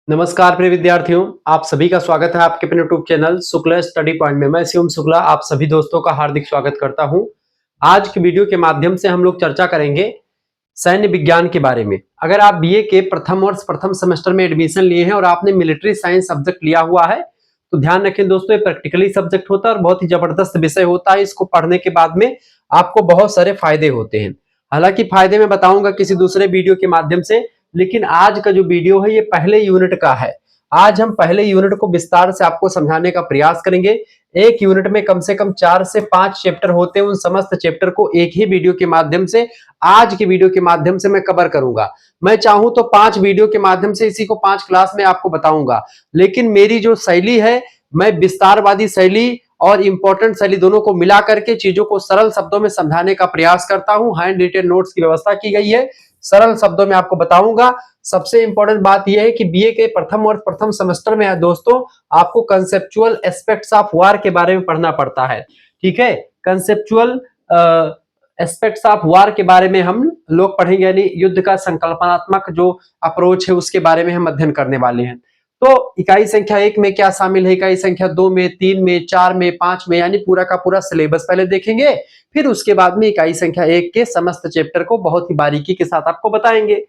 नमस्कार प्रिय विद्यार्थियों, आप सभी का स्वागत है आपके अपने YouTube channel Shukla study point में। मैं शिवम शुक्ला आप सभी दोस्तों का हार्दिक स्वागत करता हूं। आज की वीडियो के माध्यम से हम लोग चर्चा करेंगे सैन्य विज्ञान के बारे में। अगर आप बीए के प्रथम वर्ष प्रथम सेमेस्टर में एडमिशन लिए हैं और आपने मिलिट्री साइंस सब्जेक्ट लिया हुआ है तो ध्यान रखें दोस्तों, ये प्रैक्टिकली सब्जेक्ट होता है और बहुत ही जबरदस्त विषय होता है। इसको पढ़ने के बाद में आपको बहुत सारे फायदे होते हैं। हालांकि फायदे मैं बताऊंगा किसी दूसरे वीडियो के माध्यम से, लेकिन आज का जो वीडियो है ये पहले यूनिट का है। आज हम पहले यूनिट को विस्तार से आपको समझाने का प्रयास करेंगे। एक यूनिट में कम से कम 4 से 5 चैप्टर होते हैं। उन समस्त चैप्टर को एक ही वीडियो के माध्यम से, आज की वीडियो के माध्यम से मैं कवर करूंगा। मैं चाहूं तो 5 वीडियो के माध्यम से इसी को 5 क्लास में आपको बताऊंगा, लेकिन मेरी जो शैली है, मैं विस्तारवादी शैली और इंपॉर्टेंट शैली दोनों को मिला करके चीजों को सरल शब्दों में समझाने का प्रयास करता हूं। हैंड रिटेन नोट्स की व्यवस्था की गई है, सरल शब्दों में आपको बताऊंगा। सबसे इंपॉर्टेंट बात यह है कि बीए के प्रथम और प्रथम सेमेस्टर में है दोस्तों, आपको कंसेप्चुअल एस्पेक्ट्स ऑफ वार के बारे में पढ़ना पड़ता है। ठीक है, कंसेप्चुअल एस्पेक्ट्स ऑफ वार के बारे में हम लोग पढ़ेंगे, यानी युद्ध का संकल्पनात्मक जो अप्रोच है उसके बारे में हम अध्ययन करने वाले हैं। तो इकाई संख्या 1 में क्या शामिल है, इकाई संख्या 2 में, 3 में, 4 में, 5 में, यानी पूरा का पूरा सिलेबस पहले देखेंगे, फिर उसके बाद में इकाई संख्या 1 के समस्त चैप्टर को बहुत ही बारीकी के साथ आपको बताएंगे।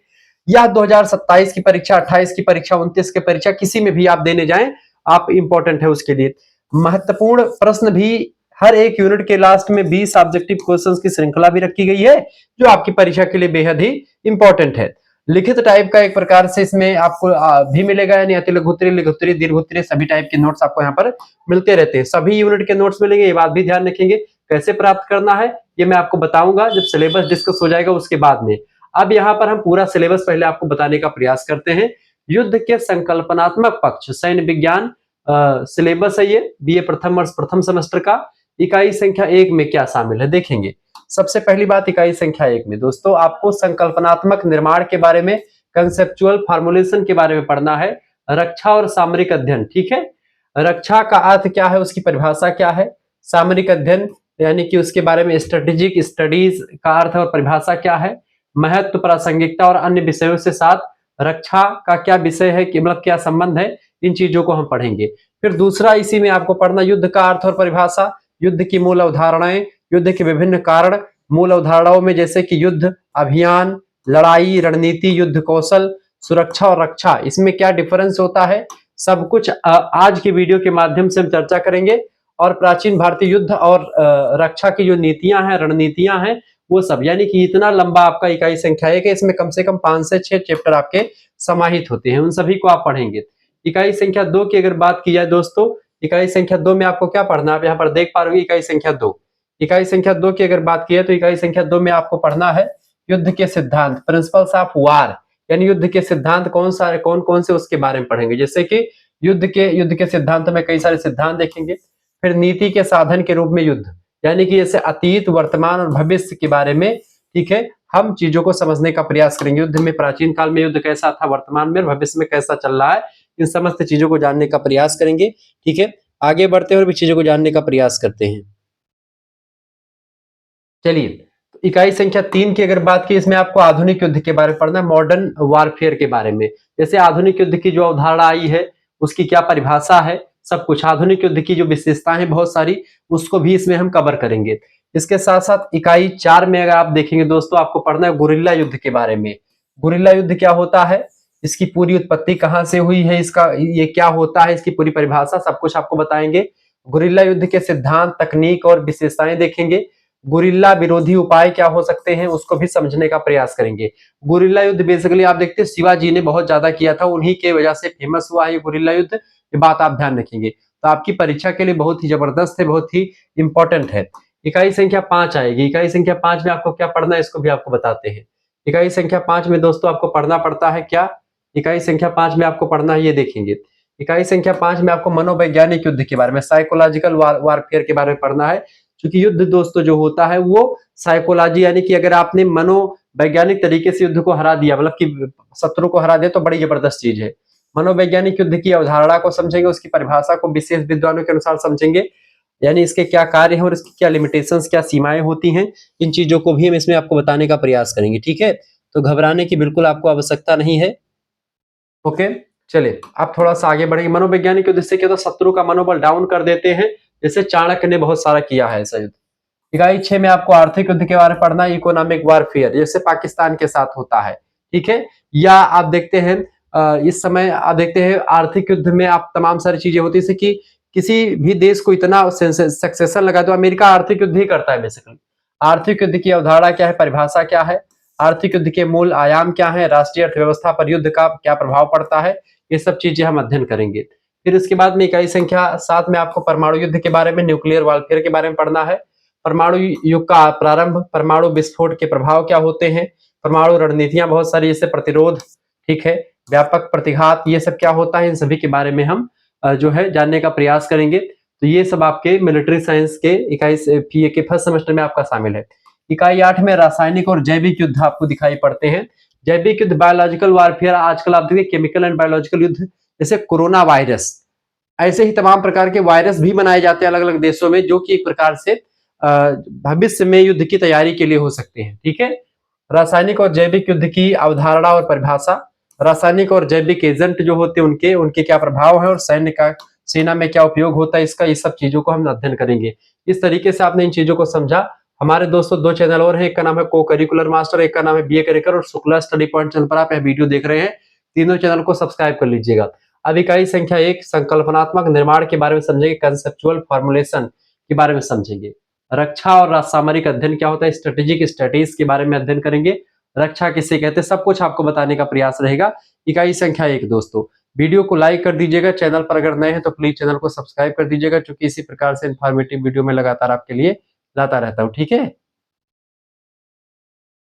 यह 2027 की परीक्षा, 28 की परीक्षा, 29 की परीक्षा, किसी में भी आप देने जाएं, आप इंपॉर्टेंट है उसके लिए। महत्वपूर्ण प्रश्न भी हर एक यूनिट के लास्ट में 20 ऑब्जेक्टिव क्वेश्चंस की श्रृंखला भी रखी गई है, जो आपकी परीक्षा के लिए बेहद ही इंपॉर्टेंट है। लिखित टाइप का एक प्रकार से इसमें आपको भी मिलेगा, यानी अति लघु उत्तरीय, लघु उत्तरीय, दीर्घ उत्तरीय सभी टाइप के नोट्स आपको यहाँ पर मिलते रहते हैं। सभी यूनिट के नोट्स मिलेंगे, ये बात भी ध्यान रखेंगे। कैसे प्राप्त करना है ये मैं आपको बताऊंगा जब सिलेबस डिस्कस हो जाएगा उसके बाद में। अब यहाँ पर हम पूरा सिलेबस पहले आपको बताने का प्रयास करते हैं। युद्ध के संकल्पनात्मक पक्ष, सैन्य विज्ञान सिलेबस है ये, बीए प्रथम वर्ष प्रथम सेमेस्टर का। इकाई संख्या 1 में क्या शामिल है देखेंगे। सबसे पहली बात, इकाई संख्या 1 में दोस्तों आपको संकल्पनात्मक निर्माण के बारे में, कंसेप्चुअल फॉर्मुलेशन के बारे में पढ़ना है। रक्षा और सामरिक अध्ययन, ठीक है। रक्षा का अर्थ क्या है, उसकी परिभाषा क्या है। सामरिक अध्ययन यानी कि उसके बारे में स्ट्रेटेजिक स्टडीज का अर्थ और परिभाषा क्या है। महत्व, प्रासंगिकता और अन्य विषयों से साथ रक्षा का क्या विषय है, कि मतलब क्या संबंध है, इन चीजों को हम पढ़ेंगे। फिर दूसरा इसी में आपको पढ़ना युद्ध का अर्थ और परिभाषा, युद्ध की मूल अवधारणाएं, युद्ध के विभिन्न कारण। मूल अवधारणाओं में जैसे कि युद्ध, अभियान, लड़ाई, रणनीति, युद्ध कौशल, सुरक्षा और रक्षा, इसमें क्या डिफरेंस होता है, सब कुछ आज की वीडियो के माध्यम से हम चर्चा करेंगे। और प्राचीन भारतीय युद्ध और रक्षा की जो नीतियां हैं, रणनीतियां हैं, वो सब, यानी कि इतना लंबा आपका इकाई संख्या है कि इसमें कम से कम 5 से 6 चैप्टर आपके समाहित होते हैं, उन सभी को आप पढ़ेंगे। इकाई संख्या 2 की अगर बात की जाए दोस्तों, इकाई संख्या 2 में आपको क्या पढ़ना है, आप यहाँ पर देख पा रहे हो इकाई संख्या 2। इकाई संख्या 2 की अगर बात की है तो इकाई संख्या 2 में आपको पढ़ना है युद्ध के सिद्धांत, प्रिंसिपल्स ऑफ वार, यानी युद्ध के सिद्धांत कौन कौन से उसके बारे में पढ़ेंगे। जैसे कि युद्ध के सिद्धांत में कई सारे सिद्धांत देखेंगे। फिर नीति के साधन के रूप में युद्ध, यानी कि जैसे अतीत, वर्तमान और भविष्य के बारे में, ठीक है, हम चीजों को समझने का प्रयास करेंगे। युद्ध में प्राचीन काल में युद्ध कैसा था, वर्तमान में और भविष्य में कैसा चल रहा है, इन समस्त चीजों को जानने का प्रयास करेंगे। ठीक है, आगे बढ़ते हुए भी चीजों को जानने का प्रयास करते हैं। चलिए, इकाई संख्या 3 की अगर बात की, इसमें आपको आधुनिक युद्ध के बारे में पढ़ना है, मॉडर्न वारफेयर के बारे में। जैसे आधुनिक युद्ध की जो अवधारणा आई है, उसकी क्या परिभाषा है, सब कुछ आधुनिक युद्ध की जो विशेषताएं हैं बहुत सारी, उसको भी इसमें हम कवर करेंगे। इसके साथ साथ इकाई 4 में अगर आप देखेंगे दोस्तों, आपको पढ़ना है गुरिल्ला युद्ध के बारे में। गुरिल्ला युद्ध क्या होता है, इसकी पूरी उत्पत्ति कहां से हुई है, इसका ये क्या होता है, इसकी पूरी परिभाषा, सब कुछ आपको बताएंगे। गुरिल्ला युद्ध के सिद्धांत, तकनीक और विशेषताएं देखेंगे। गुरिल्ला विरोधी उपाय क्या हो सकते हैं, उसको भी समझने का प्रयास करेंगे। गुरिल्ला युद्ध बेसिकली आप देखते हैं शिवाजी ने बहुत ज्यादा किया था, उन्हीं के वजह से फेमस हुआ है ये गुरिल्ला युद्ध, ये बात आप ध्यान रखेंगे। तो आपकी परीक्षा के लिए बहुत ही जबरदस्त है, बहुत ही इंपॉर्टेंट है। इकाई संख्या 5 आएगी। इकाई संख्या 5 में आपको क्या पढ़ना है, इसको भी आपको बताते हैं। इकाई संख्या 5 में दोस्तों आपको पढ़ना पड़ता है क्या, इकाई संख्या 5 में आपको पढ़ना है, ये देखेंगे। इकाई संख्या 5 में आपको मनोवैज्ञानिक युद्ध के बारे में, साइकोलॉजिकल वारफेयर के बारे में पढ़ना है। क्योंकि युद्ध दोस्तों जो होता है वो साइकोलॉजी, यानी कि अगर आपने मनोवैज्ञानिक तरीके से युद्ध को हरा दिया, मतलब कि शत्रु को हरा दिया, तो बड़ी जबरदस्त चीज है। मनोवैज्ञानिक युद्ध की अवधारणा को समझेंगे, उसकी परिभाषा को विशेष विद्वानों के अनुसार समझेंगे, यानी इसके क्या कार्य हैं और इसकी क्या लिमिटेशंस, क्या सीमाएं होती हैं, इन चीजों को भी हम इसमें आपको बताने का प्रयास करेंगे। ठीक है, तो घबराने की बिल्कुल आपको आवश्यकता नहीं है। ओके, चलिए आप थोड़ा सा आगे बढ़ेंगे। मनोवैज्ञानिक युद्ध से क्या होता है, शत्रु का मनोबल डाउन कर देते हैं, जैसे चाणक्य ने बहुत सारा किया है ऐसा युद्ध। इकाई 6 में आपको आर्थिक युद्ध के बारे में पढ़ना है, इकोनॉमिक वारफेयर, जैसे पाकिस्तान के साथ होता है, ठीक है। या आप देखते हैं इस समय आप देखते हैं आर्थिक युद्ध में आप तमाम सारी चीजें होती है, जैसे कि किसी भी देश को इतना सक्सेशन लगा तो अमेरिका आर्थिक युद्ध ही करता है बेसिकली। आर्थिक युद्ध की अवधारणा क्या है, परिभाषा क्या है, आर्थिक युद्ध के मूल आयाम क्या है, राष्ट्रीय अर्थव्यवस्था पर युद्ध का क्या प्रभाव पड़ता है, ये सब चीजें हम अध्ययन करेंगे। फिर इसके बाद में इकाई संख्या 7 में आपको परमाणु युद्ध के बारे में, न्यूक्लियर वॉरफेयर के बारे में पढ़ना है। परमाणु युग का प्रारंभ, परमाणु विस्फोट के प्रभाव क्या होते हैं, परमाणु रणनीतियां बहुत सारी, जैसे प्रतिरोध, ठीक है, व्यापक प्रतिघात, ये सब क्या होता है, इन सभी के बारे में हम जो है जानने का प्रयास करेंगे। तो ये सब आपके मिलिट्री साइंस के इकाई पीए के फर्स्ट सेमेस्टर में आपका शामिल है। इकाई 8 में रासायनिक और जैविक युद्ध आपको दिखाई पड़ते हैं। जैविक युद्ध, बायोलॉजिकल वारफेयर, आजकल आप देखिए केमिकल एंड बायोलॉजिकल युद्ध, जैसे कोरोना वायरस, ऐसे ही तमाम प्रकार के वायरस भी बनाए जाते हैं अलग अलग देशों में, जो कि एक प्रकार से भविष्य में युद्ध की तैयारी के लिए हो सकते हैं, ठीक है। रासायनिक और जैविक युद्ध की अवधारणा और परिभाषा, रासायनिक और जैविक एजेंट जो होते हैं उनके उनके क्या प्रभाव है और सैन्य का सेना में क्या उपयोग होता है इसका, ये सब चीजों को हम अध्ययन करेंगे। इस तरीके से आपने इन चीजों को समझा। हमारे दोस्तों 2 चैनल और हैं, एक का नाम है को करिकुलर मास्टर, एक का नाम है बीए करिकुलर, और शुक्ला स्टडी पॉइंट चैनल पर आप यह वीडियो देख रहे हैं, तीनों चैनल को सब्सक्राइब कर लीजिएगा। अब इकाई संख्या 1 संकल्पनात्मक निर्माण के बारे में समझेंगे, कंसेप्चुअल फॉर्मुलेशन के बारे में समझेंगे। रक्षा और सामरिक अध्ययन क्या होता है, स्ट्रेटेजिक स्टडीज के बारे में अध्ययन करेंगे। रक्षा किसे कहते हैं, सब कुछ आपको बताने का प्रयास रहेगा। इकाई संख्या 1 दोस्तों, वीडियो को लाइक कर दीजिएगा, चैनल पर अगर नए हैं तो प्लीज चैनल को सब्सक्राइब कर दीजिएगा, क्योंकि इसी प्रकार से इंफॉर्मेटिव वीडियो में लगातार आपके लिए लाता रहता हूं, ठीक है।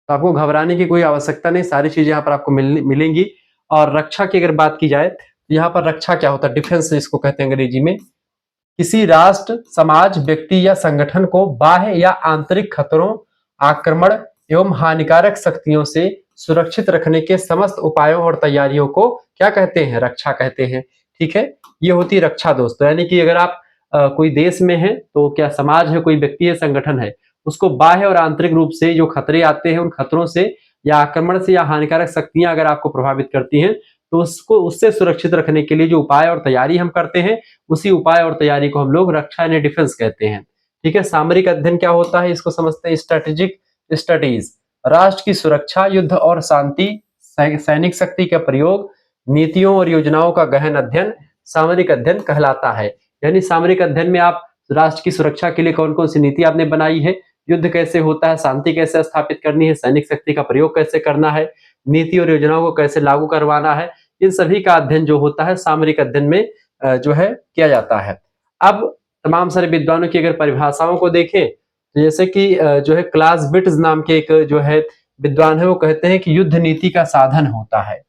तो आपको घबराने की कोई आवश्यकता नहीं, सारी चीजें यहाँ पर आपको मिलेंगी। और रक्षा की अगर बात की जाए तो यहाँ पर रक्षा क्या होता है, डिफेंस इसको कहते हैं अंग्रेजी में। किसी राष्ट्र, समाज, व्यक्ति या संगठन को बाह्य या आंतरिक खतरों, आक्रमण एवं हानिकारक शक्तियों से सुरक्षित रखने के समस्त उपायों और तैयारियों को क्या कहते हैं, रक्षा कहते हैं, ठीक है। ये होती है रक्षा दोस्तों, यानी कि अगर आप कोई देश में है तो क्या समाज है, कोई व्यक्ति है, संगठन है, उसको बाह्य और आंतरिक रूप से जो खतरे आते हैं उन खतरों से या आक्रमण से या हानिकारक शक्तियां अगर आपको प्रभावित करती हैं तो उसको उससे सुरक्षित रखने के लिए जो उपाय और तैयारी हम करते हैं, उसी उपाय और तैयारी को हम लोग रक्षा यानी डिफेंस कहते हैं, ठीक है। सामरिक अध्ययन क्या होता है, इसको समझते हैं, स्ट्रेटेजिक स्टडीज, राष्ट्र की सुरक्षा, युद्ध और शांति, सैनिक शक्ति का प्रयोग, नीतियों और योजनाओं का गहन अध्ययन सामरिक अध्ययन कहलाता है। यानी सामरिक अध्ययन में आप राष्ट्र की सुरक्षा के लिए कौन कौन सी नीति आपने बनाई है, युद्ध कैसे होता है, शांति कैसे स्थापित करनी है, सैनिक शक्ति का प्रयोग कैसे करना है, नीति और योजनाओं को कैसे लागू करवाना है, इन सभी का अध्ययन जो होता है सामरिक अध्ययन में जो है किया जाता है। अब तमाम सारे विद्वानों की अगर परिभाषाओं को देखें तो जैसे कि जो है क्लासबिट्ज नाम के एक जो है विद्वान है, वो कहते हैं कि युद्ध नीति का साधन होता है,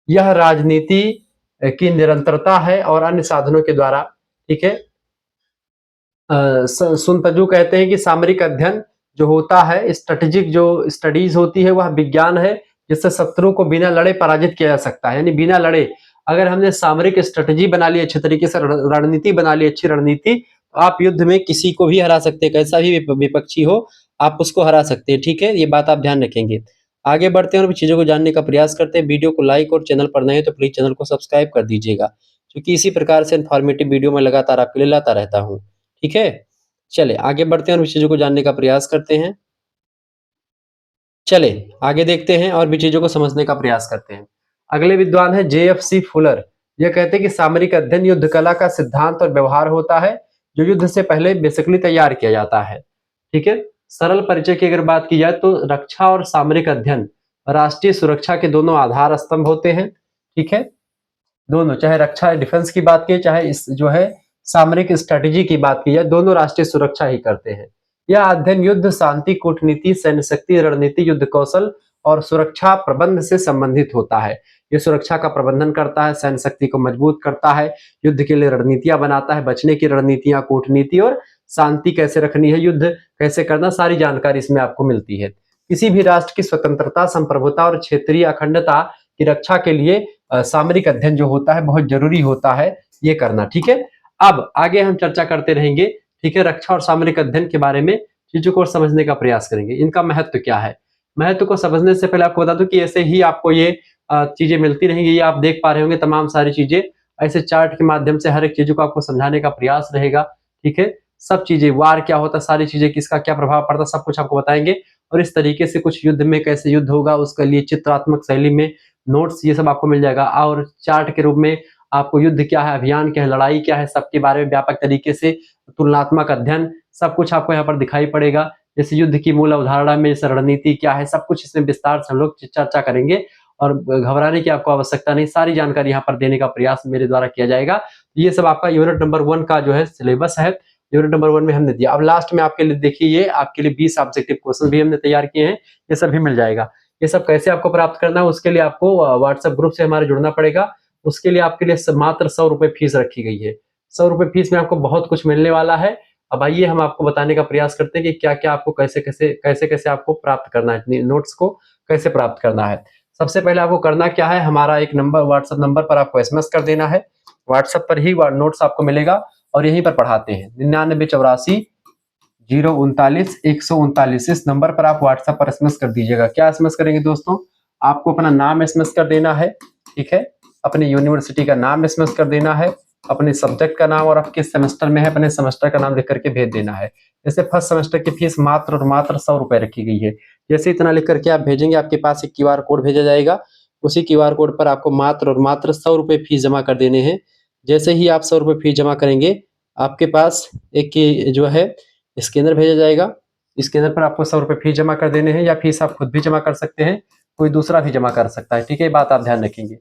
यह राजनीति की निरंतरता है और अन्य साधनों के द्वारा, ठीक है। सुनतजू कहते हैं कि सामरिक अध्ययन जो होता है, स्ट्रेटेजिक जो स्टडीज होती है, वह विज्ञान है जिससे शत्रु को बिना लड़े पराजित किया जा सकता है, यानी बिना लड़े अगर हमने सामरिक स्ट्रेटेजी बना ली अच्छे तरीके से, रणनीति बना ली अच्छी रणनीति, तो आप युद्ध में किसी को भी हरा सकते हैं, कैसा भी विपक्षी हो आप उसको हरा सकते हैं, ठीक है। ये बात आप ध्यान रखेंगे। आगे बढ़ते हैं और भी चीजों को जानने का प्रयास करते हैं। वीडियो को लाइक और चैनल पर नए हैं तो प्लीज चैनल को सब्सक्राइब कर दीजिएगा, क्योंकि इसी प्रकार से इन्फॉर्मेटिव वीडियो में लगातार आपके लिए लाता रहता हूँ, ठीक है। चले आगे बढ़ते हैं और भी चीजों को जानने का प्रयास करते हैं। चले आगे देखते हैं और भी चीजों को समझने का प्रयास करते हैं। अगले विद्वान है JFC फुलर। यह कहते हैं कि सामरिक अध्ययन युद्ध कला का सिद्धांत और व्यवहार होता है जो युद्ध से पहले बेसिकली तैयार किया जाता है, ठीक है। सरल परिचय की अगर बात की जाए तो रक्षा और सामरिक अध्ययन राष्ट्रीय सुरक्षा के दोनों आधार स्तंभ होते हैं, ठीक है। दोनों, चाहे रक्षा डिफेंस की बात की चाहे इस जो है सामरिक स्ट्रेटेजी की बात की जाए, दोनों राष्ट्रीय सुरक्षा ही करते हैं। यह अध्ययन युद्ध, शांति, कूटनीति, सैन्य शक्ति, रणनीति, युद्ध कौशल और सुरक्षा प्रबंध से संबंधित होता है। ये सुरक्षा का प्रबंधन करता है, सैन्य शक्ति को मजबूत करता है, युद्ध के लिए रणनीतियां बनाता है, बचने की रणनीतियां, कूटनीति और शांति कैसे रखनी है, युद्ध कैसे करना, सारी जानकारी इसमें आपको मिलती है। किसी भी राष्ट्र की स्वतंत्रता, संप्रभुता और क्षेत्रीय अखंडता की रक्षा के लिए सामरिक अध्ययन जो होता है बहुत जरूरी होता है ये करना, ठीक है। अब आगे हम चर्चा करते रहेंगे, ठीक है, रक्षा और सामरिक अध्ययन के बारे में चीजों को समझने का प्रयास करेंगे। इनका महत्व क्या है, महत्व को समझने से पहले आपको बता दूं कि ऐसे ही आपको ये चीजें मिलती रहेंगी, ये आप देख पा रहे होंगे तमाम सारी चीजें। ऐसे चार्ट के माध्यम से हर एक चीजों को आपको समझाने का प्रयास रहेगा, ठीक है। सब चीजें, वार क्या होता है, सारी चीजें, किसका क्या प्रभाव पड़ता है, सब कुछ आपको बताएंगे। और इस तरीके से कुछ युद्ध में कैसे युद्ध होगा उसके लिए चित्रात्मक शैली में नोट्स, ये सब आपको मिल जाएगा। और चार्ट के रूप में आपको युद्ध क्या है, अभियान क्या है, लड़ाई क्या है, सबके बारे में व्यापक तरीके से तुलनात्मक अध्ययन, सब कुछ आपको यहाँ पर दिखाई पड़ेगा। जैसे युद्ध की मूल अवधारणा में जैसे रणनीति क्या है, सब कुछ इसमें विस्तार से हम लोग चर्चा करेंगे। और घबराने की आपको आवश्यकता नहीं, सारी जानकारी यहाँ पर देने का प्रयास मेरे द्वारा किया जाएगा। ये सब आपका यूनिट नंबर 1 का जो है सिलेबस है। यूनिट नंबर 1 में हमने दिया। अब लास्ट में आपके लिए देखिए, ये आपके लिए 20 ऑब्जेक्टिव क्वेश्चन भी हमने तैयार किए हैं, ये सब भी मिल जाएगा। ये सब कैसे आपको प्राप्त करना है, उसके लिए आपको व्हाट्सएप ग्रुप से हमारे जुड़ना पड़ेगा। उसके लिए आपके लिए मात्र 100 रुपए फीस रखी गई है। 100 रुपए फीस में आपको बहुत कुछ मिलने वाला है। अब आइए हम आपको बताने का प्रयास करते हैं कि क्या-क्या आपको कैसे-कैसे आपको प्राप्त करना है, नोट्स को कैसे प्राप्त करना है। सबसे पहले आपको करना क्या है, हमारा एक नंबर, व्हाट्सएप नंबर पर आपको एसएमएस कर देना है। व्हाट्सएप पर ही नोट्स आपको मिलेगा और यहीं पर पढ़ाते हैं। 9984 039 139, इस नंबर पर आप व्हाट्सएप पर एसएमएस कर दीजिएगा। क्या एसएमएस करेंगे दोस्तों, आपको अपना नाम एसएमएस कर देना है, ठीक है। अपनी यूनिवर्सिटी का नाम एसएमएस कर देना है, अपने सब्जेक्ट का नाम और आप किस सेमेस्टर में है अपने सेमेस्टर का नाम लिख करके भेज देना है। जैसे फर्स्ट सेमेस्टर की फीस मात्र और मात्र 100 रुपए रखी गई है। जैसे इतना लिख करके आप भेजेंगे, आपके पास एक क्यूआर कोड भेजा जाएगा। उसी क्यूआर कोड पर आपको मात्र और मात्र 100 रुपए फीस जमा कर देने हैं। जैसे ही आप 100 रुपए फीस जमा करेंगे, आपके पास एक जो है स्कैनर भेजा जाएगा। स्कैनर पर आपको 100 रुपए फीस जमा कर देने हैं, या फीस आप खुद भी जमा कर सकते हैं, कोई दूसरा भी जमा कर सकता है, ठीक है। ये बात आप ध्यान रखेंगे।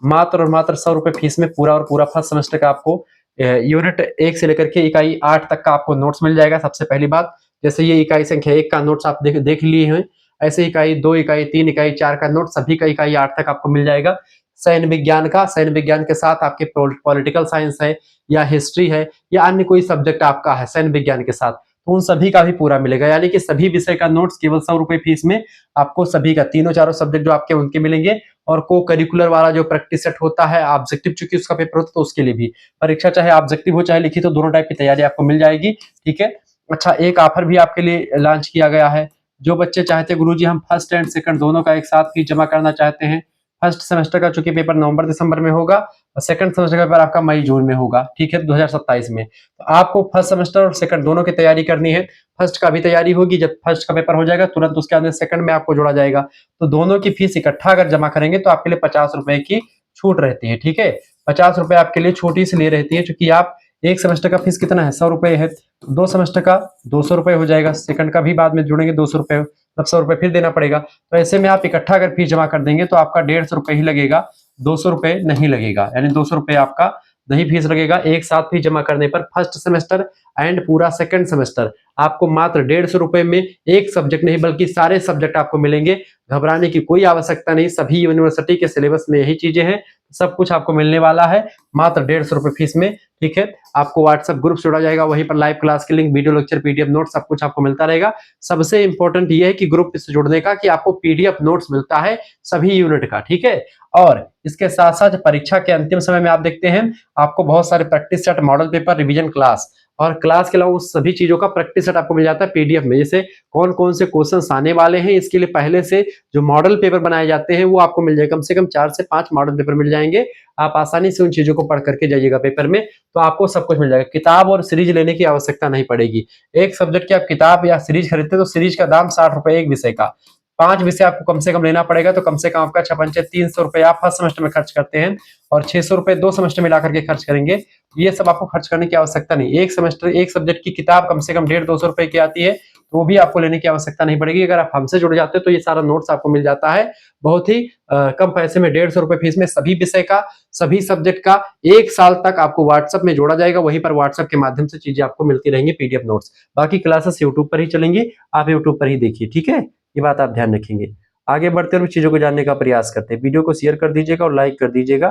मात्र और मात्र 100 रुपए फीस में पूरा और पूरा फर्स्ट सेमेस्टर का आपको यूनिट 1 से लेकर के इकाई 8 तक का आपको नोट्स मिल जाएगा। सबसे पहली बात, जैसे ये इकाई संख्या 1 का नोट्स आप देख लिए हैं, ऐसे इकाई 2, इकाई 3, इकाई 4 का नोट सभी का इकाई 8 तक आपको मिल जाएगा। सैन्य विज्ञान के साथ आपके पॉलिटिकल साइंस है, या हिस्ट्री है, या अन्य कोई सब्जेक्ट आपका है सैन्य विज्ञान के साथ, तो उन सभी का भी पूरा मिलेगा। यानी कि सभी विषय का नोट्स केवल 100 रुपए फीस में आपको सभी का, तीनों चारों सब्जेक्ट जो आपके उनके मिलेंगे। और को करिकुलर वाला जो प्रैक्टिस सेट होता है, ऑब्जेक्टिव चूंकि उसका पेपर होता है तो उसके लिए भी परीक्षा चाहे ऑब्जेक्टिव हो चाहे लिखित, तो दोनों टाइप की तैयारी आपको मिल जाएगी, ठीक है। अच्छा, एक ऑफर भी आपके लिए लॉन्च किया गया है। जो बच्चे चाहते हैं गुरुजी हम फर्स्ट एंड सेकंड दोनों का एक साथ फीस जमा करना चाहते हैं, फर्स्ट सेमेस्टर का चूंकि पेपर नवंबर दिसंबर में होगा और सेकंड सेमेस्टर का पेपर आपका मई जून में होगा, ठीक है, 2027 में। तो आपको फर्स्ट सेमेस्टर और सेकंड दोनों की तैयारी करनी है। फर्स्ट का भी तैयारी होगी, जब फर्स्ट का पेपर हो जाएगा तुरंत उसके अंदर सेकंड में आपको जोड़ा जाएगा। तो दोनों की फीस इकट्ठा अगर जमा करेंगे तो आपके लिए 50 रुपए की छूट रहती है, ठीक है। 50 रुपए आपके लिए छूट इसलिए रहती है क्योंकि आप एक सेमेस्टर का फीस कितना है, 100 रुपए है, 2 सेमेस्टर का 200 रुपए हो जाएगा, सेकंड का भी बाद में जोड़ेंगे 200 रुपए, तब 100 रुपए फिर देना पड़ेगा। तो ऐसे में आप इकट्ठा अगर फीस जमा कर देंगे तो आपका 150 रुपए ही लगेगा, 200 रुपए नहीं लगेगा। यानी 200 रुपए आपका नहीं फीस लगेगा। एक साथ फीस जमा करने पर फर्स्ट सेमेस्टर एंड पूरा सेकंड सेमेस्टर आपको मात्र 150 रुपए में एक सब्जेक्ट नहीं बल्कि सारे सब्जेक्ट आपको मिलेंगे। घबराने की कोई आवश्यकता नहीं, सभी यूनिवर्सिटी के सिलेबस में यही चीजें हैं, सब कुछ आपको मिलने वाला है मात्र 150 रुपए फीस में, ठीक है। आपको व्हाट्सएप ग्रुप जोड़ा जाएगा, वहीं पर लाइव क्लास के link, video lecture, PDF note सब कुछ आपको मिलता रहेगा। सबसे इंपॉर्टेंट ये है कि ग्रुप से जुड़ने का कि आपको पीडीएफ नोट्स मिलता है सभी यूनिट का, ठीक है। और इसके साथ साथ परीक्षा के अंतिम समय में आप देखते हैं आपको बहुत सारे practice set, model paper, revision class और क्लास के अलावा उस सभी चीजों का प्रैक्टिस सेट आपको मिल जाता है पीडीएफ में। जैसे कौन कौन से क्वेश्चन आने वाले हैं, इसके लिए पहले से जो मॉडल पेपर बनाए जाते हैं वो आपको मिल जाएगा। कम से कम 4 से 5 मॉडल पेपर मिल जाएंगे, आप आसानी से उन चीजों को पढ़ करके जाइएगा पेपर में, तो आपको सब कुछ मिल जाएगा। किताब और सीरीज लेने की आवश्यकता नहीं पड़ेगी। एक सब्जेक्ट की आप किताब या सीरीज खरीदते हैं तो सीरीज का दाम 60 रुपए एक विषय का, 5 विषय आपको कम से कम लेना पड़ेगा, तो कम से कम आपका 300 रुपए आप फर्स्ट सेमेस्टर में खर्च करते हैं और 600 रुपए 2 सेमेस्टर में मिला करके खर्च करेंगे। ये सब आपको खर्च करने की आवश्यकता नहीं। एक सेमेस्टर एक सब्जेक्ट की किताब कम से कम 150-200 रुपए की आती है, तो वो भी आपको लेने की आवश्यकता नहीं पड़ेगी। अगर आप हमसे जुड़ जाते हो तो ये सारा नोट्स आपको मिल जाता है बहुत ही कम पैसे में, 150 रुपए फीस में सभी विषय का, सभी सब्जेक्ट का 1 साल तक आपको व्हाट्सएप में जोड़ा जाएगा। वहीं पर व्हाट्सएप के माध्यम से चीजें आपको मिलती रहेंगी, पीडीएफ नोट्स। बाकी क्लासेस यूट्यूब पर ही चलेंगी, आप यूट्यूब पर ही देखिए, ठीक है। ये बात आप ध्यान रखेंगे। आगे बढ़ते हुए चीजों को जानने का प्रयास करते हैं। वीडियो को शेयर कर दीजिएगा और लाइक कर दीजिएगा।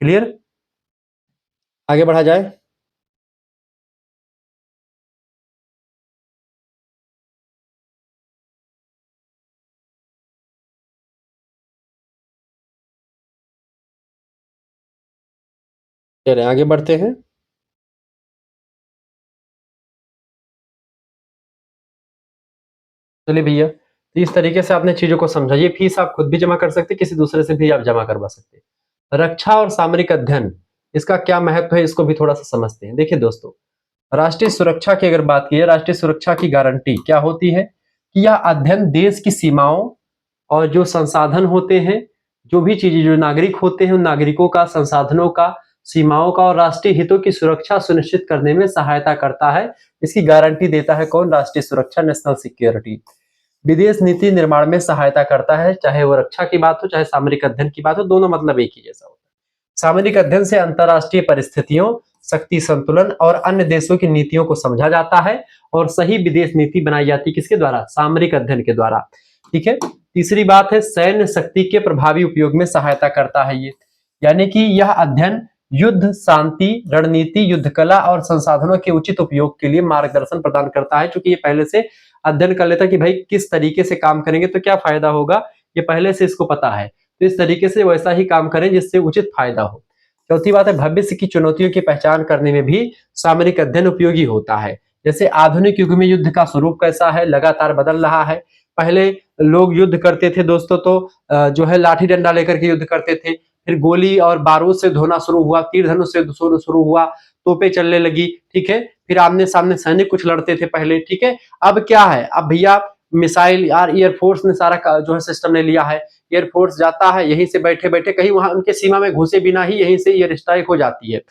क्लियर, आगे बढ़ा जाए। चलिए आगे बढ़ते हैं। चलिए भैया, तो इस तरीके से आपने चीजों को समझा। ये फीस आप खुद भी जमा कर सकते, किसी दूसरे से भी आप जमा करवा सकते। रक्षा और सामरिक अध्ययन, इसका क्या महत्व है, इसको भी थोड़ा सा समझते हैं। देखिए दोस्तों, राष्ट्रीय सुरक्षा की अगर बात की जाए, राष्ट्रीय सुरक्षा की गारंटी क्या होती है कि यह अध्ययन देश की सीमाओं और जो संसाधन होते हैं, जो भी चीजें, जो नागरिक होते हैं, उन नागरिकों का, संसाधनों का, सीमाओं का और राष्ट्रीय हितों की सुरक्षा सुनिश्चित करने में सहायता करता है। इसकी गारंटी देता है कौन? राष्ट्रीय सुरक्षा, नेशनल सिक्योरिटी। विदेश नीति निर्माण में सहायता करता है, चाहे वो रक्षा की बात हो, चाहे सामरिक अध्ययन की बात हो, दोनों मतलब एक ही जैसा होता है। सामरिक अध्ययन से अंतरराष्ट्रीय परिस्थितियों, शक्ति संतुलन और अन्य देशों की नीतियों को समझा जाता है और सही विदेश नीति बनाई जाती है। किसके द्वारा? सामरिक अध्ययन के द्वारा। ठीक है। तीसरी बात है, सैन्य शक्ति के प्रभावी उपयोग में सहायता करता है ये, यानी कि यह अध्ययन युद्ध, शांति, रणनीति, युद्ध कला और संसाधनों के उचित उपयोग के लिए मार्गदर्शन प्रदान करता है। क्योंकि ये पहले से अध्ययन कर लेता है कि भाई किस तरीके से काम करेंगे तो क्या फायदा होगा, ये पहले से इसको पता है, तो इस तरीके से वैसा ही काम करें जिससे उचित फायदा हो। चौथी बात है, भविष्य की चुनौतियों की पहचान करने में भी सामरिक अध्ययन उपयोगी होता है। जैसे आधुनिक युग में युद्ध का स्वरूप कैसा है, लगातार बदल रहा है। पहले लोग युद्ध करते थे दोस्तों तो जो है लाठी डंडा लेकर के युद्ध करते थे, फिर गोली और बारूद से धोना शुरू हुआ, तीर धनुष से शुरू हुआ, तोपें चलने लगी। ठीक है। फिर आमने सामने सैनिक कुछ लड़ते थे पहले। ठीक है। अब क्या है, अब भैया मिसाइल यार एयरफोर्स ने सारा जो है सिस्टम ने लिया है। एयरफोर्स जाता है, यहीं से बैठे बैठे कहीं वहां उनके सीमा में घुसे बिना ही यहीं से एयर स्ट्राइक हो जाती है।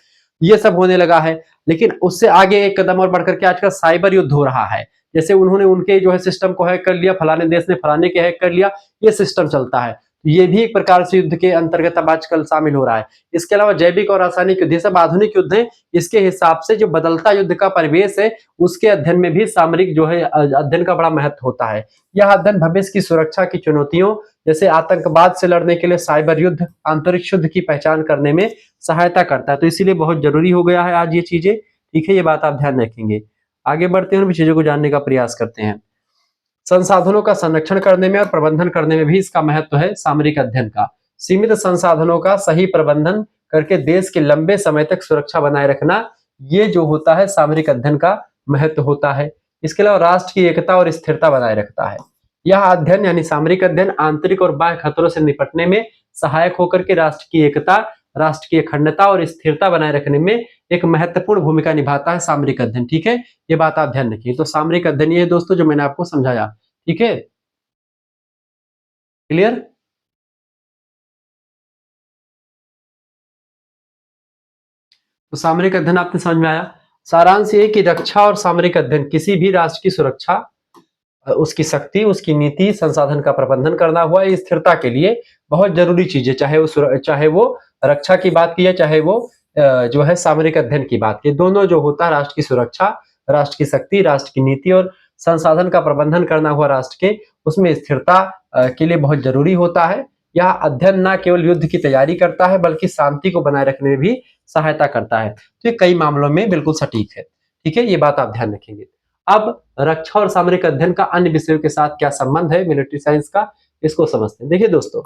ये सब होने लगा है। लेकिन उससे आगे एक कदम और बढ़कर के आजकल साइबर युद्ध हो रहा है। जैसे उन्होंने उनके जो है सिस्टम को हैक कर लिया, फलाने देश ने फलाने के हैक कर लिया, ये सिस्टम चलता है। ये भी एक प्रकार से युद्ध के अंतर्गत अब आजकल शामिल हो रहा है। इसके अलावा जैविक और रासायनिक युद्ध, ये सब आधुनिक युद्ध है। इसके हिसाब से जो बदलता युद्ध का परिवेश है, उसके अध्ययन में भी सामरिक जो है अध्ययन का बड़ा महत्व होता है। यह अध्ययन भविष्य की सुरक्षा की चुनौतियों, जैसे आतंकवाद से लड़ने के लिए साइबर युद्ध, अंतरिक्ष युद्ध की पहचान करने में सहायता करता है। तो इसीलिए बहुत जरूरी हो गया है आज ये चीजें। ठीक है, ये बात आप ध्यान रखेंगे। आगे बढ़ते हैं और भी चीजों को जानने का प्रयास करते हैं। संसाधनों का संरक्षण करने में और प्रबंधन करने में भी इसका महत्व है सामरिक अध्ययन का। सीमित संसाधनों का सही प्रबंधन करके देश के लंबे समय तक सुरक्षा बनाए रखना, ये जो होता है सामरिक अध्ययन का महत्व होता है। इसके अलावा राष्ट्र की एकता और स्थिरता बनाए रखता है। यह अध्ययन यानी सामरिक अध्ययन आंतरिक और बाह्य खतरों से निपटने में सहायक होकर के राष्ट्र की एकता, राष्ट्र की अखंडता और स्थिरता बनाए रखने में एक महत्वपूर्ण भूमिका निभाता है सामरिक अध्ययन। ठीक है, ये बात आप ध्यान रखिए। तो सामरिक अध्ययन ये दोस्तों जो मैंने आपको समझाया। ठीक है, क्लियर। तो सामरिक अध्ययन आपने समझ में आया। सारांश ये कि रक्षा और सामरिक अध्ययन किसी भी राष्ट्र की सुरक्षा, उसकी शक्ति, उसकी नीति, संसाधन का प्रबंधन करना हुआ, स्थिरता के लिए बहुत जरूरी चीज है। चाहे वो रक्षा की बात की है, चाहे वो जो है सामरिक अध्ययन की बात की, दोनों जो होता है राष्ट्र की सुरक्षा, राष्ट्र की शक्ति, राष्ट्र की नीति और संसाधन का प्रबंधन करना हुआ राष्ट्र के, उसमें स्थिरता के लिए बहुत जरूरी होता है। यह अध्ययन न केवल युद्ध की तैयारी करता है बल्कि शांति को बनाए रखने में भी सहायता करता है। तो ये कई मामलों में बिल्कुल सटीक है। ठीक है, ये बात आप ध्यान रखेंगे। अब रक्षा और सामरिक अध्ययन का अन्य विषयों के साथ क्या संबंध है मिलिट्री साइंस का, इसको समझते हैं। देखिए दोस्तों,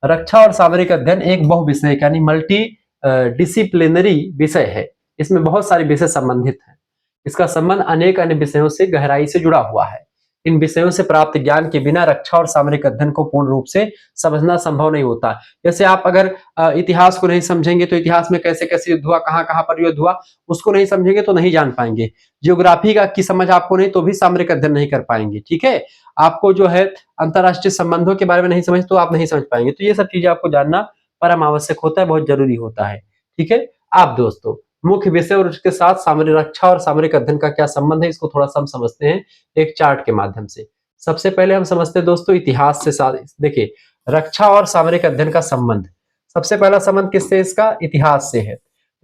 रक्षा और सामरिक अध्ययन एक बहुविषय यानी मल्टी डिसिप्लिनरी विषय है। इसमें बहुत सारे विषय संबंधित हैं। इसका संबंध अनेक अन्य विषयों से गहराई से जुड़ा हुआ है। इन विषयों से प्राप्त ज्ञान के बिना रक्षा और सामरिक अध्ययन को पूर्ण रूप से समझना संभव नहीं होता। जैसे आप अगर इतिहास को नहीं समझेंगे तो इतिहास में कैसे कैसे युद्ध हुआ, कहाँ कहाँ पर युद्ध हुआ, उसको नहीं समझेंगे तो नहीं जान पाएंगे। जियोग्राफी का की समझ आपको नहीं तो भी सामरिक अध्ययन नहीं कर पाएंगे। ठीक है, आपको जो है अंतरराष्ट्रीय संबंधों के बारे में नहीं समझ तो आप नहीं समझ पाएंगे। तो ये सब चीजें आपको जानना परम आवश्यक होता है, बहुत जरूरी होता है। ठीक है, आप दोस्तों मुख्य विषय और उसके साथ सामरिक रक्षा और सामरिक अध्ययन का क्या संबंध है, इसको थोड़ा सा हम समझते हैं एक चार्ट के माध्यम से। सबसे पहले हम समझते हैं दोस्तों इतिहास से साथ। देखिए, रक्षा और सामरिक अध्ययन का संबंध, सबसे पहला संबंध किससे? इसका इतिहास से है।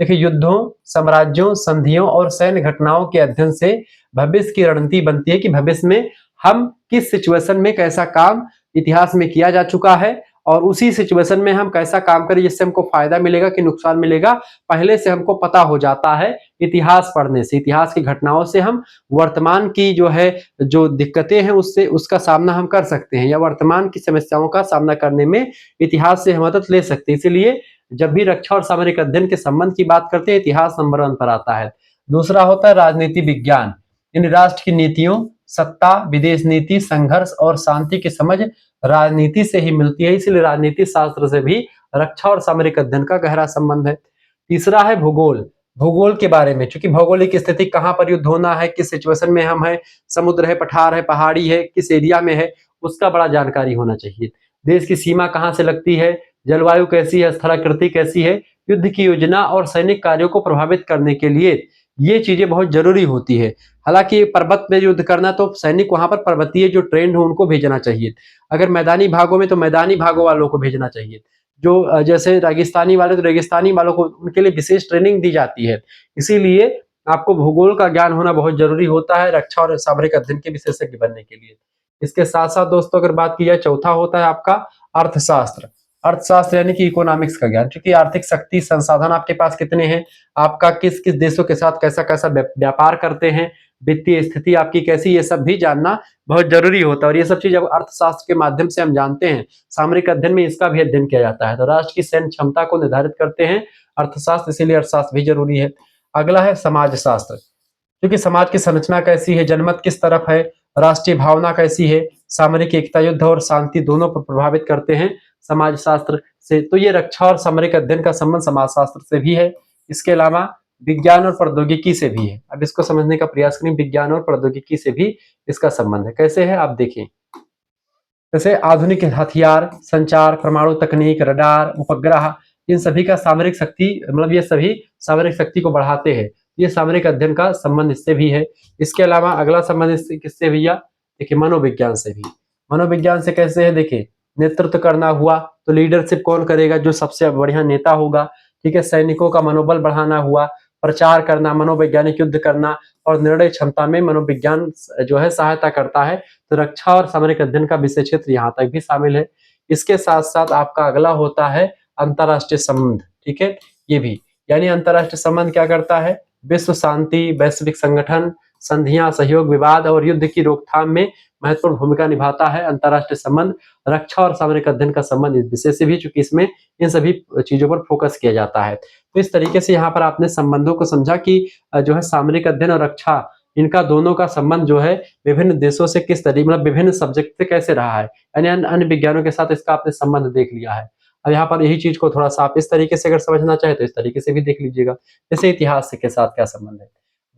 देखिए, युद्धों, साम्राज्यों, संधियों और सैन्य घटनाओं के अध्ययन से भविष्य की रणनीति बनती है कि भविष्य में हम किस सिचुएशन में कैसा काम इतिहास में किया जा चुका है और उसी सिचुएशन में हम कैसा काम करें जिससे हमको फायदा मिलेगा कि नुकसान मिलेगा, पहले से हमको पता हो जाता है। इतिहास पढ़ने से, इतिहास की घटनाओं से हम वर्तमान की जो है जो दिक्कतें हैं उससे उसका सामना हम कर सकते हैं, या वर्तमान की समस्याओं का सामना करने में इतिहास से हम मदद ले सकते हैं। इसलिए जब भी रक्षा और सामरिक अध्ययन के संबंध की बात करते हैं, इतिहास नंबर 1 पर आता है। दूसरा होता है राजनीति विज्ञान, इन राष्ट्र की नीतियों, सत्ता, विदेश नीति, संघर्ष और शांति की समझ राजनीति से ही मिलती है, इसलिए राजनीति शास्त्र से भी रक्षा और सामरिक अध्ययन का गहरा संबंध है। तीसरा है भूगोल। भूगोल के बारे में, चूंकि भौगोलिक स्थिति कहाँ पर युद्ध होना है, किस सिचुएशन में हम है, समुद्र है, पठार है, पहाड़ी है, किस एरिया में है, उसका बड़ा जानकारी होना चाहिए। देश की सीमा कहाँ से लगती है, जलवायु कैसी है, स्थलाकृति कैसी है, युद्ध की योजना और सैनिक कार्यों को प्रभावित करने के लिए ये चीजें बहुत जरूरी होती है। हालांकि पर्वत में युद्ध करना तो सैनिक वहां पर पर्वतीय जो ट्रेंड हो उनको भेजना चाहिए, अगर मैदानी भागों में तो मैदानी भागों वालों को भेजना चाहिए, जो जैसे रेगिस्तानी वाले तो रेगिस्तानी वालों को उनके लिए विशेष ट्रेनिंग दी जाती है। इसीलिए आपको भूगोल का ज्ञान होना बहुत जरूरी होता है रक्षा और सामरिक अध्ययन के विशेषज्ञ बनने के लिए। इसके साथ साथ दोस्तों अगर बात की जाए, चौथा होता है आपका अर्थशास्त्र। अर्थशास्त्र यानी कि इकोनॉमिक्स का ज्ञान, क्योंकि आर्थिक शक्ति संसाधन आपके पास कितने हैं, आपका किस किस देशों के साथ कैसा कैसा व्यापार करते हैं, वित्तीय स्थिति आपकी कैसी, ये सब भी जानना बहुत जरूरी होता है। और ये सब चीज अब अर्थशास्त्र के माध्यम से हम जानते हैं, सामरिक अध्ययन में इसका भी अध्ययन किया जाता है। तो राष्ट्र की सैन्य क्षमता को निर्धारित करते हैं अर्थशास्त्र, इसीलिए अर्थशास्त्र भी जरूरी है। अगला है समाजशास्त्र, क्योंकि समाज की संरचना कैसी है, जनमत किस तरफ है, राष्ट्रीय भावना कैसी है, सामरिक एकता, युद्ध और शांति दोनों पर प्रभावित करते हैं समाजशास्त्र से। तो ये रक्षा और सामरिक अध्ययन का संबंध समाजशास्त्र से भी है। इसके अलावा विज्ञान और प्रौद्योगिकी से भी है। अब इसको समझने का प्रयास करें, विज्ञान और प्रौद्योगिकी से भी इसका संबंध है। कैसे है आप देखें, जैसे आधुनिक हथियार, संचार, परमाणु तकनीक, रडार, उपग्रह, इन सभी का सामरिक शक्ति, मतलब ये सभी सामरिक शक्ति को बढ़ाते हैं। ये सामरिक अध्ययन का संबंध इससे भी है। इसके अलावा अगला संबंध किससे भैया, देखिए मनोविज्ञान से भी। मनोविज्ञान से कैसे है, देखिए नेतृत्व करना हुआ तो लीडरशिप कौन करेगा, जो सबसे बढ़िया नेता होगा, ठीक है। सैनिकों का मनोबल बढ़ाना हुआ, प्रचार करना, मनोवैज्ञानिक युद्ध करना और निर्णय क्षमता में मनोविज्ञान जो है सहायता करता है। तो रक्षा और सामरिक अध्ययन का विषय क्षेत्र यहाँ तक भी शामिल है। इसके साथ साथ आपका अगला होता है अंतरराष्ट्रीय संबंध, ठीक है। ये भी यानी अंतरराष्ट्रीय संबंध क्या करता है, विश्व शांति, वैश्विक संगठन, संधियां, सहयोग, विवाद और युद्ध की रोकथाम में महत्वपूर्ण भूमिका निभाता है अंतरराष्ट्रीय संबंध। रक्षा और सामरिक अध्ययन का संबंध इस विषय से भी, चूंकि इसमें इन सभी चीजों पर फोकस किया जाता है। तो इस तरीके से यहाँ पर आपने संबंधों को समझा कि जो है सामरिक अध्ययन और रक्षा, इनका दोनों का संबंध जो है विभिन्न देशों से किस तरीके, मतलब विभिन्न सब्जेक्ट से कैसे रहा है, यानी अन्य विज्ञानों के साथ इसका आपने संबंध देख लिया है। अब यहाँ पर यही चीज को थोड़ा सा आप इस तरीके से अगर समझना चाहे तो इस तरीके से भी देख लीजिएगा, जैसे इतिहास के साथ क्या संबंध है।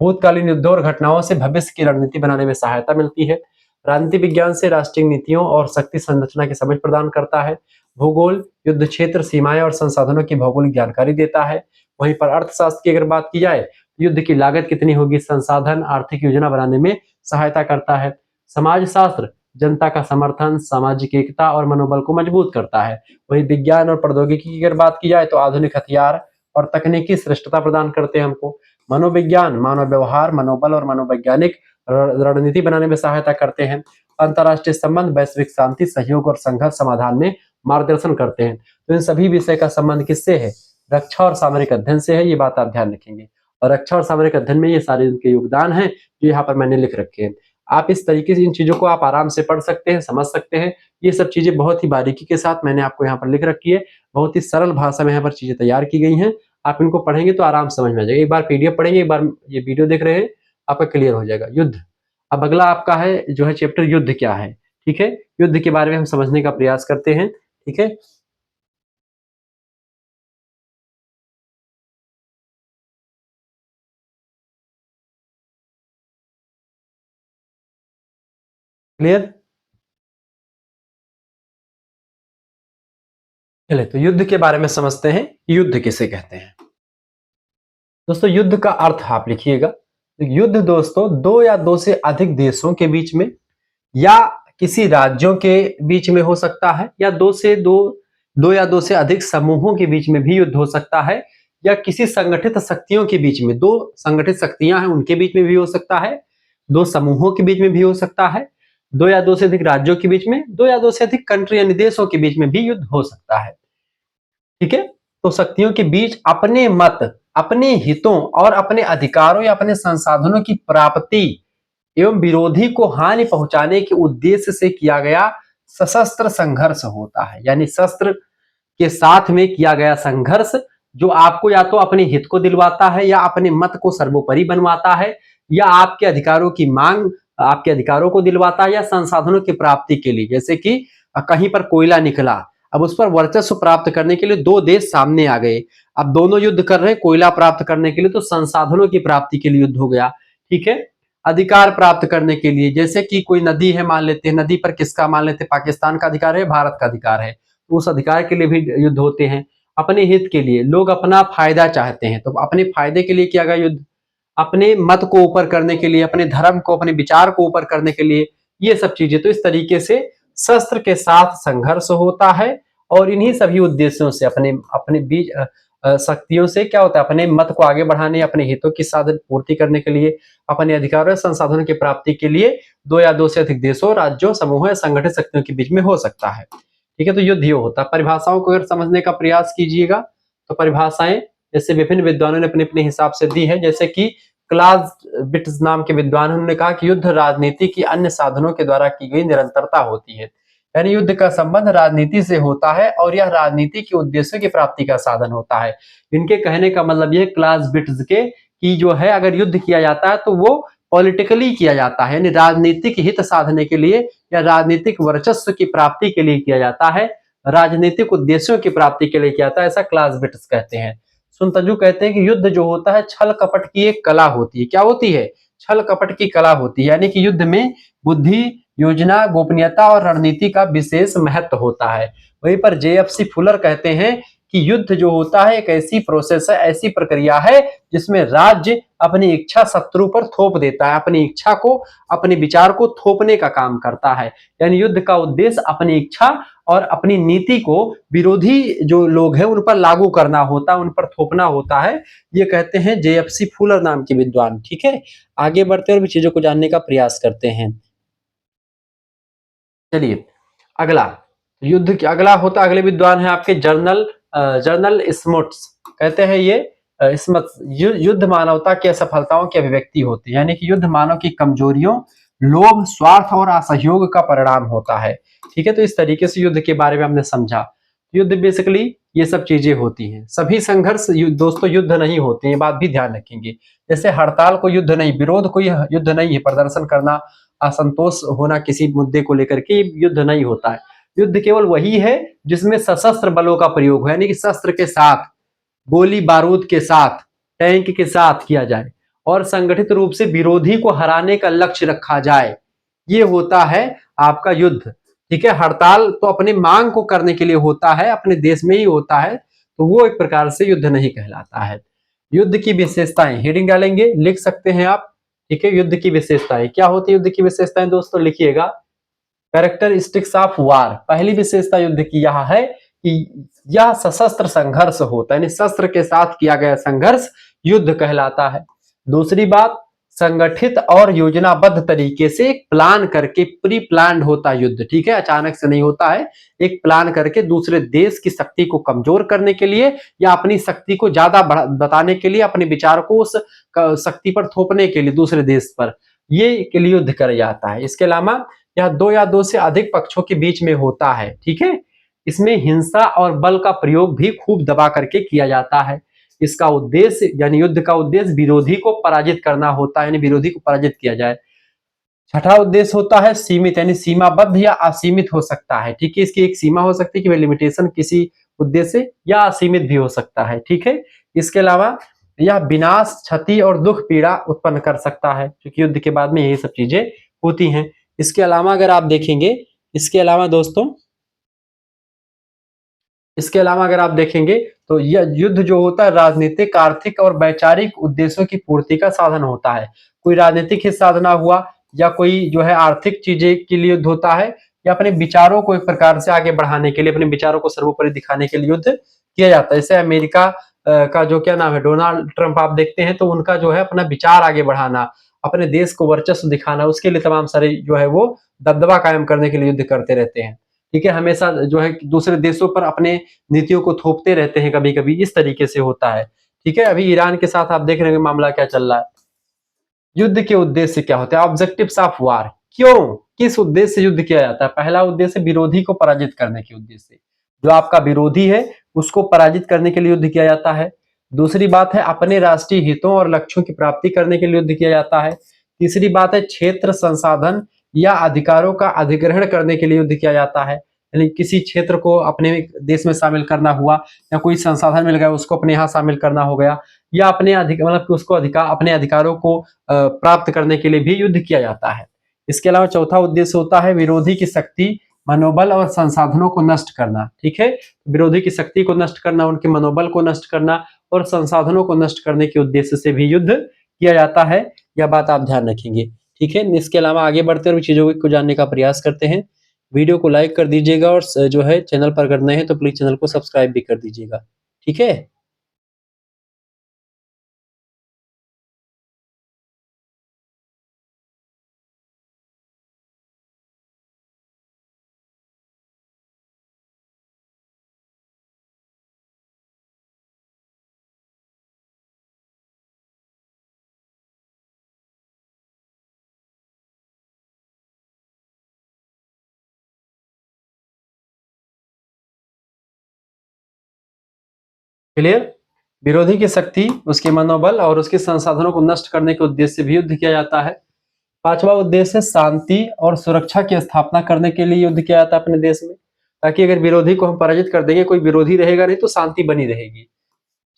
भूतकालीन युद्धों और घटनाओं से भविष्य की रणनीति बनाने में सहायता मिलती है। राजनीति विज्ञान से राष्ट्रीय नीतियों और शक्ति संरचना की समझ प्रदान करता है। भूगोल युद्ध क्षेत्र, सीमाएं और संसाधनों की भौगोलिक जानकारी देता है। वहीं पर अर्थशास्त्र की अगर बात की जाए, युद्ध की लागत कितनी होगी, संसाधन, आर्थिक योजना बनाने में सहायता करता है। समाजशास्त्र जनता का समर्थन, सामाजिक एकता और मनोबल को मजबूत करता है। वहीं विज्ञान और प्रौद्योगिकी की अगर बात की जाए तो आधुनिक हथियार और तकनीकी श्रेष्ठता प्रदान करते हैं हमको। मनोविज्ञान मानव व्यवहार, मनोबल और मनोवैज्ञानिक रणनीति बनाने में सहायता करते हैं। अंतरराष्ट्रीय संबंध वैश्विक शांति, सहयोग और संघर्ष समाधान में मार्गदर्शन करते हैं। तो इन सभी विषय का संबंध किससे है, रक्षा और सामरिक अध्ययन से है। ये बात आप ध्यान रखेंगे। और रक्षा और सामरिक अध्ययन में ये सारे उनके योगदान हैं जो यहाँ पर मैंने लिख रखे हैं। आप इस तरीके से इन चीजों को आप आराम से पढ़ सकते हैं, समझ सकते हैं। ये सब चीजें बहुत ही बारीकी के साथ मैंने आपको यहाँ पर लिख रखी है। बहुत ही सरल भाषा में यहाँ पर चीजें तैयार की गई हैं। आप इनको पढ़ेंगे तो आराम समझ में आ जाएगा। एक बार पीडीएफ पढ़ेंगे, एक बार ये वीडियो देख रहे हैं, आपका क्लियर हो जाएगा। युद्ध, अब अगला आपका है जो है चैप्टर युद्ध क्या है, ठीक है। युद्ध के बारे में हम समझने का प्रयास करते हैं, ठीक है। क्लियर, चलिए तो युद्ध के बारे में समझते हैं, युद्ध किसे कहते हैं। दोस्तों युद्ध का अर्थ आप लिखिएगा। युद्ध दोस्तों दो या दो से अधिक देशों के बीच में या किसी राज्यों के बीच में हो सकता है, या दो या दो से अधिक समूहों के बीच में भी युद्ध हो सकता है, या किसी संगठित शक्तियों के बीच में, दो संगठित शक्तियां हैं उनके बीच में भी हो सकता है, दो समूहों के बीच में भी हो सकता है, दो या दो से अधिक राज्यों के बीच में, दो या दो से अधिक कंट्री यानी देशों के बीच में भी युद्ध हो सकता है, ठीक है। तो शक्तियों के बीच अपने मत, अपने हितों और अपने अधिकारों या अपने संसाधनों की प्राप्ति एवं विरोधी को हानि पहुंचाने के उद्देश्य से किया गया सशस्त्र संघर्ष होता है। यानी शस्त्र के साथ में किया गया संघर्ष जो आपको या तो अपने हित को दिलवाता है, या अपने मत को सर्वोपरि बनवाता है, या आपके अधिकारों की मांग आपके अधिकारों को दिलवाता है या संसाधनों की प्राप्ति के लिए। जैसे कि कहीं पर कोयला निकला, अब उस पर वर्चस्व प्राप्त करने के लिए दो देश सामने आ गए, अब दोनों युद्ध कर रहे हैं कोयला प्राप्त करने के लिए, तो संसाधनों की प्राप्ति के लिए युद्ध हो गया। ठीक है, अधिकार प्राप्त करने के लिए, जैसे कि कोई नदी है, मान लेते हैं नदी पर किसका, मान लेते हैं पाकिस्तान का अधिकार है, भारत का अधिकार है, तो उस अधिकार के लिए भी युद्ध होते हैं। अपने हित के लिए, लोग अपना फायदा चाहते हैं तो अपने फायदे के लिए किया गया युद्ध, अपने मत को ऊपर करने के लिए, अपने धर्म को, अपने विचार को ऊपर करने के लिए, ये सब चीजें। तो इस तरीके से शस्त्र के साथ संघर्ष होता है और इन्हीं सभी उद्देश्यों से अपने अपने बीच शक्तियों से क्या होता है, अपने मत को आगे बढ़ाने, अपने हितों की साधन पूर्ति करने के लिए, अपने अधिकारों संसाधनों की प्राप्ति के लिए दो या दो से अधिक देशों, राज्यों, समूहों या संगठित शक्तियों के बीच में हो सकता है। ठीक है, तो युद्ध ये होता है। परिभाषाओं को अगर समझने का प्रयास कीजिएगा तो परिभाषाएं जैसे विभिन्न विद्वानों ने अपने अपने हिसाब से दी है, जैसे कि क्लाज़विट्ज़ नाम के विद्वान, उन्होंने कहा कि युद्ध राजनीति की अन्य साधनों के द्वारा की गई निरंतरता होती है, यानी युद्ध का संबंध राजनीति से होता है और यह राजनीति के उद्देश्यों की प्राप्ति का साधन होता है। इनके कहने का मतलब यह क्लाज़विट्ज़ के कि जो है अगर युद्ध किया जाता है तो वो पॉलिटिकली किया जाता है, यानी राजनीतिक हित साधने के लिए या राजनीतिक वर्चस्व की प्राप्ति के लिए किया जाता है, राजनीतिक उद्देश्यों की प्राप्ति के लिए किया जाता है, ऐसा क्लाज़विट्ज़ कहते हैं। सुन तजू कहते हैं कि युद्ध जो होता है छल कपट की एक कला होती है। क्या होती है? छल कपट की कला होती है, यानी कि युद्ध में बुद्धि, योजना, गोपनीयता और रणनीति का विशेष महत्व होता है। वहीं पर जेएफसी फुलर कहते हैं कि युद्ध जो होता है एक ऐसी प्रोसेस है, ऐसी प्रक्रिया है जिसमें राज्य अपनी इच्छा शत्रु पर थोप देता है, अपनी इच्छा को, अपने विचार को थोपने का काम करता है। यानी युद्ध का उद्देश्य अपनी इच्छा और अपनी नीति को विरोधी जो लोग हैं उन पर लागू करना होता है, उन पर थोपना होता है। ये कहते हैं जेएफसी फुलर नाम के विद्वान। ठीक है, आगे बढ़ते और भी चीजों को जानने का प्रयास करते हैं। चलिए अगला युद्ध के अगला होता, अगले विद्वान है आपके जर्नल स्मुट्स। कहते हैं ये युद्ध मानवता की असफलताओं की अभिव्यक्ति होती है, यानी कि युद्ध मानव की कमजोरियों, लोभ, स्वार्थ और असहयोग का परिणाम होता है। ठीक है, तो इस तरीके से युद्ध के बारे में हमने समझा। युद्ध बेसिकली ये सब चीजें होती हैं। सभी संघर्ष दोस्तों युद्ध नहीं होते, ये बात भी ध्यान रखेंगे। जैसे हड़ताल को युद्ध नहीं, विरोध कोई युद्ध नहीं है, प्रदर्शन करना, असंतोष होना किसी मुद्दे को लेकर के युद्ध नहीं होता है। युद्ध केवल वही है जिसमें सशस्त्र बलों का प्रयोग हो, यानी कि शस्त्र के साथ, गोली बारूद के साथ, टैंक के साथ किया जाए और संगठित रूप से विरोधी को हराने का लक्ष्य रखा जाए, ये होता है आपका युद्ध। ठीक है, हड़ताल तो अपने मांग को करने के लिए होता है, अपने देश में ही होता है, तो वो एक प्रकार से युद्ध नहीं कहलाता है। युद्ध की विशेषताएं हेडिंग डालेंगे, लिख सकते हैं आप। ठीक है, युद्ध की विशेषताएं क्या होती है? युद्ध की विशेषताएं दोस्तों लिखिएगा, कैरेक्टरिस्टिक्स ऑफ वार। पहली विशेषता युद्ध की यह है कि यह सशस्त्र संघर्ष होता है, यानी शस्त्र के साथ किया गया संघर्ष युद्ध कहलाता है। दूसरी बात, संगठित और योजनाबद्ध तरीके से एक प्लान करके, प्री प्लान्ड होता है युद्ध। ठीक है, अचानक से नहीं होता है, एक प्लान करके दूसरे देश की शक्ति को कमजोर करने के लिए या अपनी शक्ति को ज्यादा बताने के लिए, अपने विचार को उस शक्ति पर थोपने के लिए दूसरे देश पर, ये के लिए युद्ध किया जाता है। इसके अलावा यह दो या दो से अधिक पक्षों के बीच में होता है। ठीक है, इसमें हिंसा और बल का प्रयोग भी खूब दबा करके किया जाता है। इसका उद्देश्य यानी युद्ध का उद्देश्य विरोधी को पराजित करना होता है, यानी विरोधी को पराजित किया जाए। छठा उद्देश्य होता है सीमित, यानी सीमाबद्ध या असीमित हो सकता है। ठीक है, इसकी एक सीमा हो सकती है कि लिमिटेशन किसी उद्देश्य, या असीमित भी हो सकता है। ठीक है, इसके अलावा यह विनाश, क्षति और दुख पीड़ा उत्पन्न कर सकता है, क्योंकि युद्ध के बाद में यही सब चीजें होती हैं। इसके अलावा अगर आप देखेंगे, इसके अलावा दोस्तों, इसके अलावा अगर आप देखेंगे तो यह युद्ध जो होता है राजनीतिक, आर्थिक और वैचारिक उद्देश्यों की पूर्ति का साधन होता है। कोई राजनीतिक हित साधना हुआ या कोई जो है आर्थिक चीजें के लिए युद्ध होता है, या अपने विचारों को एक प्रकार से आगे बढ़ाने के लिए, अपने विचारों को सर्वोपरि दिखाने के लिए युद्ध किया जाता है। जैसे अमेरिका का जो क्या नाम है, डोनाल्ड ट्रंप, आप देखते हैं तो उनका जो है अपना विचार आगे बढ़ाना, अपने देश को वर्चस्व दिखाना, उसके लिए तमाम सारे जो है वो दबदबा कायम करने के लिए युद्ध करते रहते हैं। ठीक है, हमेशा जो है दूसरे देशों पर अपने नीतियों को थोपते रहते हैं, कभी कभी इस तरीके से होता है। ठीक है, अभी ईरान के साथ आप देख रहे हैं मामला क्या चल रहा है। युद्ध के उद्देश्य क्या होते हैं? Objectives of war. क्यों, किस उद्देश्य से युद्ध किया जाता है? पहला उद्देश्य विरोधी को पराजित करने के उद्देश्य से, जो आपका विरोधी है उसको पराजित करने के लिए युद्ध किया जाता है। दूसरी बात है अपने राष्ट्रीय हितों और लक्ष्यों की प्राप्ति करने के लिए युद्ध किया जाता है। तीसरी बात है क्षेत्र, संसाधन या अधिकारों का अधिग्रहण करने के लिए युद्ध किया जाता है, यानी किसी क्षेत्र को अपने देश में शामिल करना हुआ, या कोई संसाधन मिल गया उसको अपने यहाँ शामिल करना हो गया, या अपने मतलब कि उसको अपने अधिकारों को प्राप्त करने के लिए भी युद्ध किया जाता है। इसके अलावा चौथा उद्देश्य होता है विरोधी की शक्ति, मनोबल और संसाधनों को नष्ट करना। ठीक है, विरोधी की शक्ति को नष्ट करना, उनके मनोबल को नष्ट करना और संसाधनों को नष्ट करने के उद्देश्य से भी युद्ध किया जाता है। यह बात आप ध्यान रखेंगे। ठीक है, इसके अलावा आगे बढ़ते हुए चीजों को जानने का प्रयास करते हैं। वीडियो को लाइक कर दीजिएगा और जो है चैनल पर अगर नए हैं तो प्लीज चैनल को सब्सक्राइब भी कर दीजिएगा। ठीक है, क्लियर। विरोधी की शक्ति, उसके मनोबल और उसके संसाधनों को नष्ट करने के उद्देश्य से भी युद्ध किया जाता है। पांचवा उद्देश्य है शांति और सुरक्षा की स्थापना करने के लिए युद्ध किया जाता है अपने देश में, ताकि अगर विरोधी को हम पराजित कर देंगे, कोई विरोधी रहेगा नहीं तो शांति बनी रहेगी।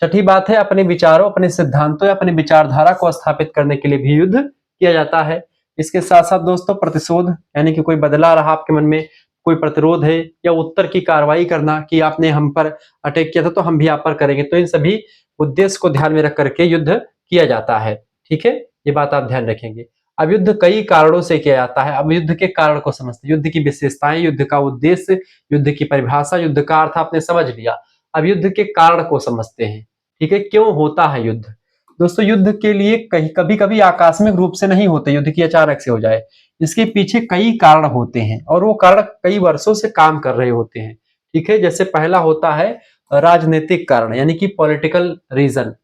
छठी बात है अपने विचारों, अपने सिद्धांतों या अपनी विचारधारा को स्थापित करने के लिए भी युद्ध किया जाता है। इसके साथ साथ दोस्तों प्रतिशोध, यानी कि कोई बदला रहा आपके मन में, कोई प्रतिरोध है, या उत्तर की कार्रवाई करना कि आपने हम पर अटैक किया था तो हम भी आप पर करेंगे, तो इन सभी उद्देश्य को ध्यान में रख करके युद्ध किया जाता है। ठीक है, ये बात आप ध्यान रखेंगे। अब युद्ध कई कारणों से किया जाता है। अब युद्ध के कारण को समझते हैं, युद्ध की विशेषताएं, युद्ध का उद्देश्य, युद्ध की परिभाषा, युद्ध का अर्थ आपने समझ लिया। अब युद्ध के कारण को समझते हैं। ठीक है, क्यों होता है युद्ध। दोस्तों युद्ध के लिए कभी कभी आकस्मिक रूप से नहीं होते, युद्ध की अचानक से हो जाए, इसके पीछे कई कारण होते हैं और वो कारण कई वर्षों से काम कर रहे होते हैं। ठीक है, जैसे पहला होता है राजनीतिक कारण, यानी कि पॉलिटिकल रीजन,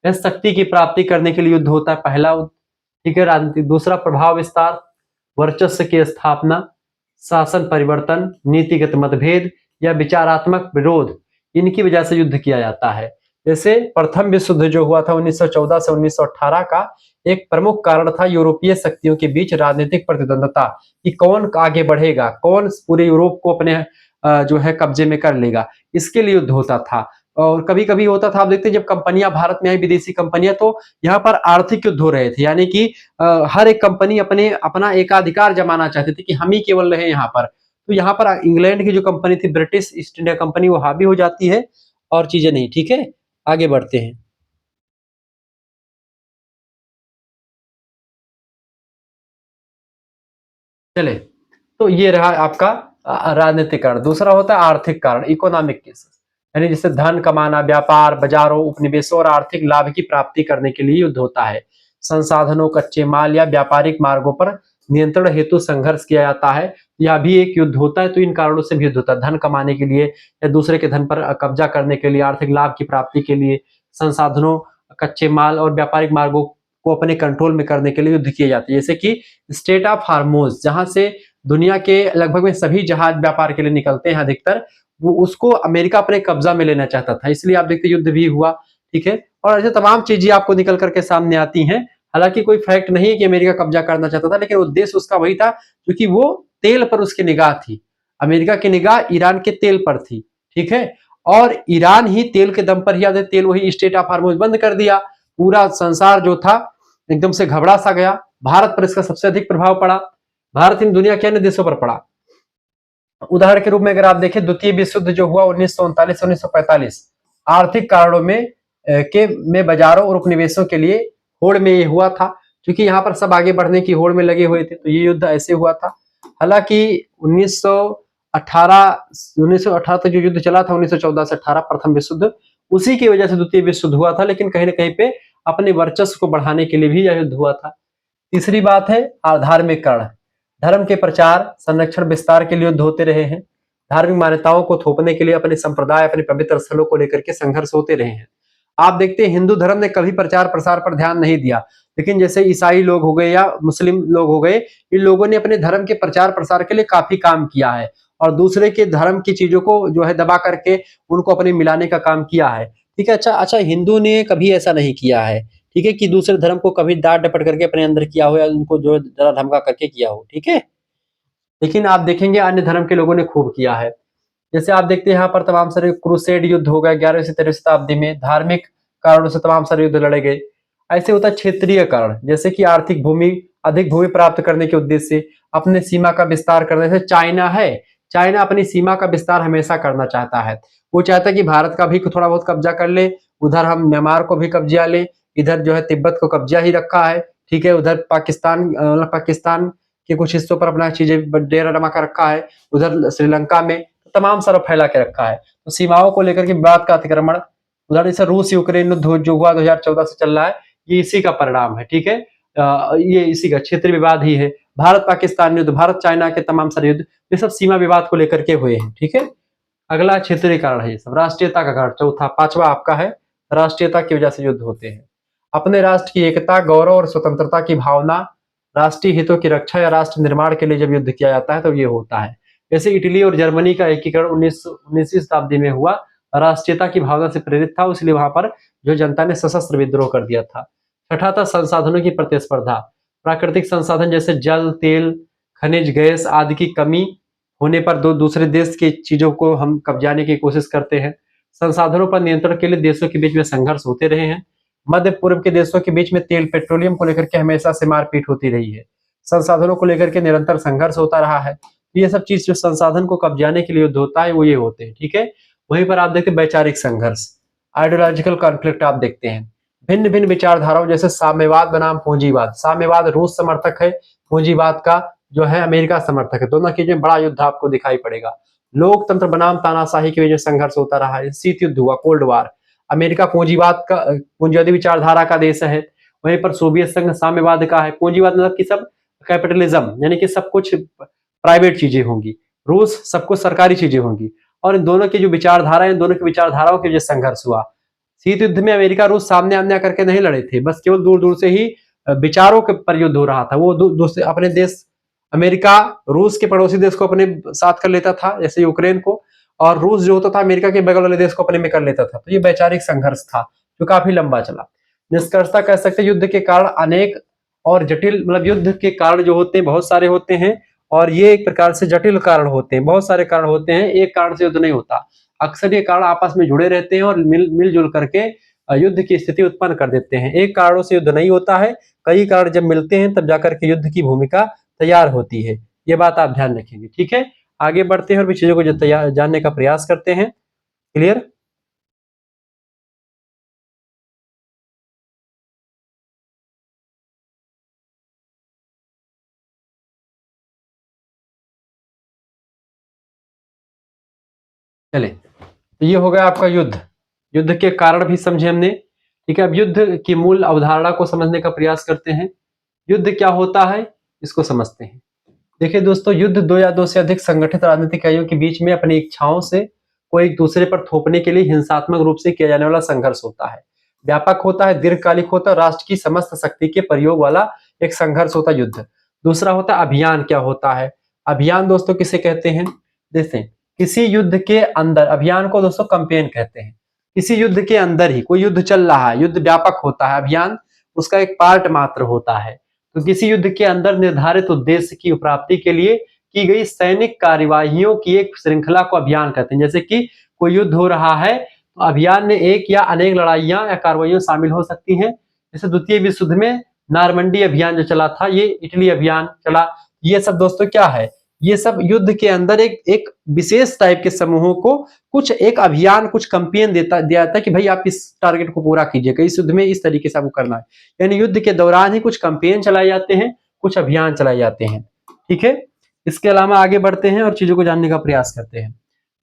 शक्ति की प्राप्ति करने के लिए युद्ध होता है पहला। ठीक है, राजनीति। दूसरा प्रभाव विस्तार, वर्चस्व की स्थापना, शासन परिवर्तन, नीतिगत मतभेद या विचारात्मक विरोध, इनकी वजह से युद्ध किया जाता है। जैसे प्रथम विश्व युद्ध जो हुआ था 1914 से 1918 का, एक प्रमुख कारण था यूरोपीय शक्तियों के बीच राजनीतिक प्रतिद्वंदता कि कौन आगे बढ़ेगा, कौन पूरे यूरोप को अपने जो है कब्जे में कर लेगा, इसके लिए युद्ध होता था। और कभी कभी होता था, आप देखते हैं जब कंपनियां भारत में आई, विदेशी कंपनियां, तो यहाँ पर आर्थिक युद्ध हो रहे थे, यानी कि हर एक कंपनी अपना एकाधिकार जमाना चाहती थी कि हम ही केवल रहे यहाँ पर। तो यहाँ पर इंग्लैंड की जो कंपनी थी, ब्रिटिश ईस्ट इंडिया कंपनी, वो हावी हो जाती है और चीजें नहीं। ठीक है, आगे बढ़ते हैं। चले, तो ये रहा आपका राजनीतिक कारण। दूसरा होता है आर्थिक कारण, इकोनॉमिक केसेस, यानी जिससे धन कमाना, व्यापार, बाजारों, उपनिवेशों और आर्थिक लाभ की प्राप्ति करने के लिए युद्ध होता है। संसाधनों, कच्चे माल या व्यापारिक मार्गों पर नियंत्रण हेतु संघर्ष किया जाता है, यह भी एक युद्ध होता है। तो इन कारणों से भी युद्ध होता है, धन कमाने के लिए या दूसरे के धन पर कब्जा करने के लिए, आर्थिक लाभ की प्राप्ति के लिए, संसाधनों, कच्चे माल और व्यापारिक मार्गों को अपने कंट्रोल में करने के लिए युद्ध किए जाते हैं। जैसे कि स्टेट ऑफ हार्मोज, जहां से दुनिया के लगभग में सभी जहाज व्यापार के लिए निकलते हैं अधिकतर, वो उसको अमेरिका अपने कब्जा में लेना चाहता था, इसलिए आप देखते युद्ध भी हुआ। ठीक है, और ऐसे तमाम चीजें आपको निकल करके सामने आती हैं। हालांकि कोई फैक्ट नहीं है कि अमेरिका कब्जा करना चाहता था, लेकिन उद्देश्य उसका वही था, क्योंकि वो तेल पर उसकी निगाह थी। अमेरिका की निगाह ईरान के तेल पर थी। ठीक है, और ईरान ही तेल के दम पर ही आते तेल, वही स्टेट ऑफ हार्मोज बंद कर दिया। पूरा संसार जो था एकदम से घबरा सा गया। भारत पर इसका सबसे अधिक प्रभाव पड़ा, भारत इन दुनिया के अन्य देशों पर पड़ा। उदाहरण के रूप में अगर आप देखें, द्वितीय विश्व युद्ध जो हुआ 1939 से 1945, आर्थिक कारणों में बाजारों और उपनिवेशों के लिए होड़ में ये हुआ था, क्योंकि यहाँ पर सब आगे बढ़ने की होड़ में लगे हुए थे, तो ये युद्ध ऐसे हुआ था। हालांकि 1918 तक जो युद्ध चला था, 1914 से 18 प्रथम विश्व युद्ध, उसी की वजह से द्वितीय विश्व युद्ध हुआ था, लेकिन कहीं ना कहीं पे अपने वर्चस्व को बढ़ाने के लिए भी यह युद्ध हुआ था। तीसरी बात है धार्मिक कारण, धर्म के प्रचार, संरक्षण, विस्तार के लिए युद्ध होते रहे हैं। धार्मिक मान्यताओं को थोपने के लिए अपने संप्रदाय, अपने पवित्र स्थलों को लेकर के संघर्ष होते रहे हैं। आप देखते हैं हिंदू धर्म ने कभी प्रचार प्रसार पर ध्यान नहीं दिया, लेकिन जैसे ईसाई लोग हो गए या मुस्लिम लोग हो गए, इन लोगों ने अपने धर्म के प्रचार प्रसार के लिए काफी काम किया है और दूसरे के धर्म की चीजों को जो है दबा करके उनको अपने मिलाने का काम किया है। ठीक है, अच्छा, हिंदू ने कभी ऐसा नहीं किया है। ठीक है, कि दूसरे धर्म को कभी डांट डपट करके अपने अंदर किया हो या उनको जो डरा धमका करके किया हो, ठीक है। लेकिन आप देखेंगे अन्य धर्म के लोगों ने खूब किया है। जैसे आप देखते हैं यहाँ पर तमाम सारे क्रूसेड युद्ध हो गए 11वीं से 13वीं शताब्दी में, धार्मिक कारणों से तमाम सारे युद्ध लड़े गए। ऐसे होता है क्षेत्रीय कारण, जैसे कि आर्थिक भूमि, अधिक भूमि प्राप्त करने के उद्देश्य से, अपने सीमा का विस्तार करने से। चाइना है, चाइना अपनी सीमा का विस्तार हमेशा करना चाहता है। वो चाहता है कि भारत का भी थोड़ा बहुत कब्जा कर ले, उधर हम म्यांमार को भी कब्जा ले, इधर जो है तिब्बत को कब्जा ही रखा है, ठीक है। उधर पाकिस्तान के कुछ हिस्सों पर अपना चीजें डेरा जमा कर रखा है, उधर श्रीलंका में तमाम सारा फैला के रखा है। तो सीमाओं को लेकर के विवाद का अतिक्रमण, उधर जैसे रूस यूक्रेन युद्ध जो हुआ 2014 से चल रहा है, ये इसी का परिणाम है, ठीक है। ये इसी का क्षेत्रीय विवाद ही है। भारत पाकिस्तान युद्ध, भारत चाइना के तमाम सारे युद्ध, ये सब सीमा विवाद को लेकर के हुए हैं, ठीक है। अगला क्षेत्रीय कारण है ये सब। राष्ट्रीयता का कारण चौथा, पांचवा आपका है राष्ट्रीयता की वजह से युद्ध होते हैं। अपने राष्ट्र की एकता, गौरव और स्वतंत्रता की भावना, राष्ट्रीय हितों की रक्षा या राष्ट्र निर्माण के लिए जब युद्ध किया जाता है तो ये होता है। जैसे इटली और जर्मनी का एकीकरण 19वीं शताब्दी में हुआ, राष्ट्रीयता की भावना से प्रेरित था, इसलिए वहां पर जो जनता ने सशस्त्र विद्रोह कर दिया था। छठा था संसाधनों की प्रतिस्पर्धा। प्राकृतिक संसाधन जैसे जल, तेल, खनिज, गैस आदि की कमी होने पर दूसरे देश की चीजों को हम कब्जाने की कोशिश करते हैं। संसाधनों पर नियंत्रण के लिए देशों के बीच में संघर्ष होते रहे हैं। मध्य पूर्व के देशों के बीच में तेल पेट्रोलियम को लेकर के हमेशा से मारपीट होती रही है। संसाधनों को लेकर के निरंतर संघर्ष होता रहा है। ये सब चीज जो संसाधन को कब्जाने के लिए युद्ध होता है वो ये होते हैं, ठीक है। वहीं पर आप देखते हैं वैचारिक संघर्ष, आइडियोलॉजिकल कॉन्फ्लिक्ट आप देखते हैं। भिन्न भिन्न विचारधाराओं जैसे साम्यवाद बनाम पूंजीवाद। साम्यवाद रूस समर्थक है, पूंजीवाद का जो है अमेरिका समर्थक है। दोनों के बीच में बड़ा युद्ध आपको दिखाई पड़ेगा। लोकतंत्र बनाम तानाशाही की वजह से संघर्ष होता रहा है। शीत युद्ध हुआ, कोल्ड वार। अमेरिका पूंजीवादी विचारधारा का देश है, वहीं पर सोवियत संघ साम्यवाद का है। पूंजीवाद मतलब कि सब कैपिटलिज्म, यानी कि सब कुछ प्राइवेट चीजें होंगी। रूस सब कुछ सरकारी चीजें होंगी। और इन दोनों की जो विचारधारा है, इन दोनों की विचारधाराओं की वजह से संघर्ष हुआ। शीत युद्ध में अमेरिका रूस सामने आमने करके नहीं लड़े थे, बस केवल दूर दूर से ही विचारों के पर युद्ध हो रहा था। वो दूसरे अपने देश, अमेरिका रूस के पड़ोसी देश को अपने साथ कर लेता था, जैसे यूक्रेन को, और रूस जो होता था अमेरिका के बगल वाले देश को अपने में कर लेता था। तो ये वैचारिक संघर्ष था जो काफी लंबा चला। निष्कर्षता कह सकते हैं युद्ध के कारण अनेक और जटिल, मतलब युद्ध के कारण जो होते हैं बहुत सारे होते हैं, और ये एक प्रकार से जटिल कारण होते हैं। बहुत सारे कारण होते हैं, एक कारण से युद्ध नहीं होता। अक्सर ये कारण आपस में जुड़े रहते हैं और मिलजुल करके युद्ध की स्थिति उत्पन्न कर देते हैं। एक कारणों से युद्ध नहीं होता है, कई कारण जब मिलते हैं तब जाकर के युद्ध की भूमिका तैयार होती है। ये बात आप ध्यान रखेंगे, ठीक है। आगे बढ़ते हैं और भी चीजों को जानने का प्रयास करते हैं। क्लियर? चले, तो ये हो गया आपका युद्ध। युद्ध के कारण भी समझे हमने, ठीक है। अब युद्ध की मूल अवधारणा को समझने का प्रयास करते हैं। युद्ध क्या होता है इसको समझते हैं। देखिए दोस्तों, युद्ध दो या दो से अधिक संगठित राजनीतिक इकाइयों के बीच में अपनी इच्छाओं से को एक दूसरे पर थोपने के लिए हिंसात्मक रूप से किया जाने वाला संघर्ष होता है। व्यापक होता है, दीर्घकालिक होता है, राष्ट्र की समस्त शक्ति के प्रयोग वाला एक संघर्ष होता है युद्ध। दूसरा होता है अभियान। क्या होता है अभियान दोस्तों, किसे कहते हैं? देखते, किसी युद्ध के अंदर, अभियान को दोस्तों कैंपेन कहते हैं। किसी युद्ध के अंदर ही कोई युद्ध चल रहा है, युद्ध व्यापक होता है, अभियान उसका एक पार्ट मात्र होता है। तो किसी युद्ध के अंदर निर्धारित उद्देश्य की प्राप्ति के लिए की गई सैनिक कार्यवाहियों की एक श्रृंखला को अभियान कहते हैं। जैसे कि कोई युद्ध हो रहा है तो अभियान में एक या अनेक लड़ाइयां या कार्रवाइयां शामिल हो सकती हैं। जैसे द्वितीय विश्व युद्ध में नारमंडी अभियान जो चला था, ये इटली अभियान चला। ये सब दोस्तों क्या है, ये सब युद्ध के अंदर एक एक विशेष टाइप के समूहों को कुछ एक अभियान, कुछ कैंपेन दिया जाता है कि भाई आप इस टारगेट को पूरा कीजिएगा, इस युद्ध में इस तरीके से आपको करना है। यानी युद्ध के दौरान ही कुछ कैंपेन चलाए जाते हैं, कुछ अभियान चलाए जाते हैं, ठीक है। इसके अलावा आगे बढ़ते हैं और चीजों को जानने का प्रयास करते हैं।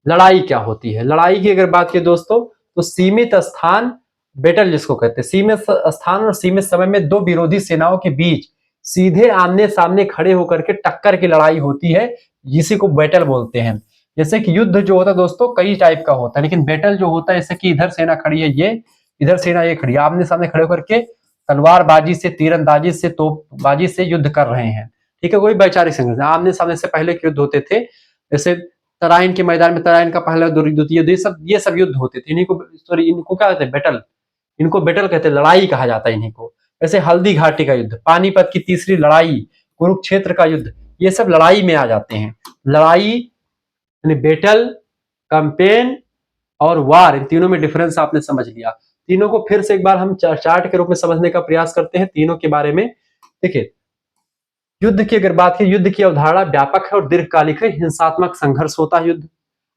लड़ाई क्या होती है? लड़ाई की अगर बात की दोस्तों, तो सीमित स्थान, बैटल जिसको कहते हैं, सीमित स्थान और सीमित समय में दो विरोधी सेनाओं के बीच सीधे आमने सामने खड़े होकर के टक्कर की लड़ाई होती है, जिसी को बैटल बोलते हैं। जैसे कि युद्ध जो होता है दोस्तों कई टाइप का होता है, लेकिन बैटल जो होता है जैसे कि इधर सेना खड़ी है, ये इधर सेना ये खड़ी है, आमने सामने खड़े होकर के तलवारबाजी से, तीरंदाजी से, तोपबाजी से युद्ध कर रहे हैं, ठीक है। कोई वैचारिक संघर्ष, आमने सामने से पहले के युद्ध होते थे, जैसे तराइन के मैदान में, तराइन का पहला द्वितीय युद्ध, ये सब युद्ध होते थे। इन्हीं को, सॉरी, इनको क्या कहते हैं? बैटल। इनको बैटल कहते हैं, लड़ाई कहा जाता है इन्हीं को। जैसे हल्दी घाटी का युद्ध, पानीपत की तीसरी लड़ाई, कुरुक्षेत्र का युद्ध, ये सब लड़ाई में आ जाते हैं। लड़ाई यानी बैटल, कैंपेन और वार, इन तीनों में डिफरेंस आपने समझ लिया। तीनों को फिर से एक बार हम चार्ट के रूप में समझने का प्रयास करते हैं तीनों के बारे में। देखिए, युद्ध की अगर बात करें, युद्ध की अवधारणा व्यापक है और दीर्घकालिक है। हिंसात्मक संघर्ष होता है युद्ध।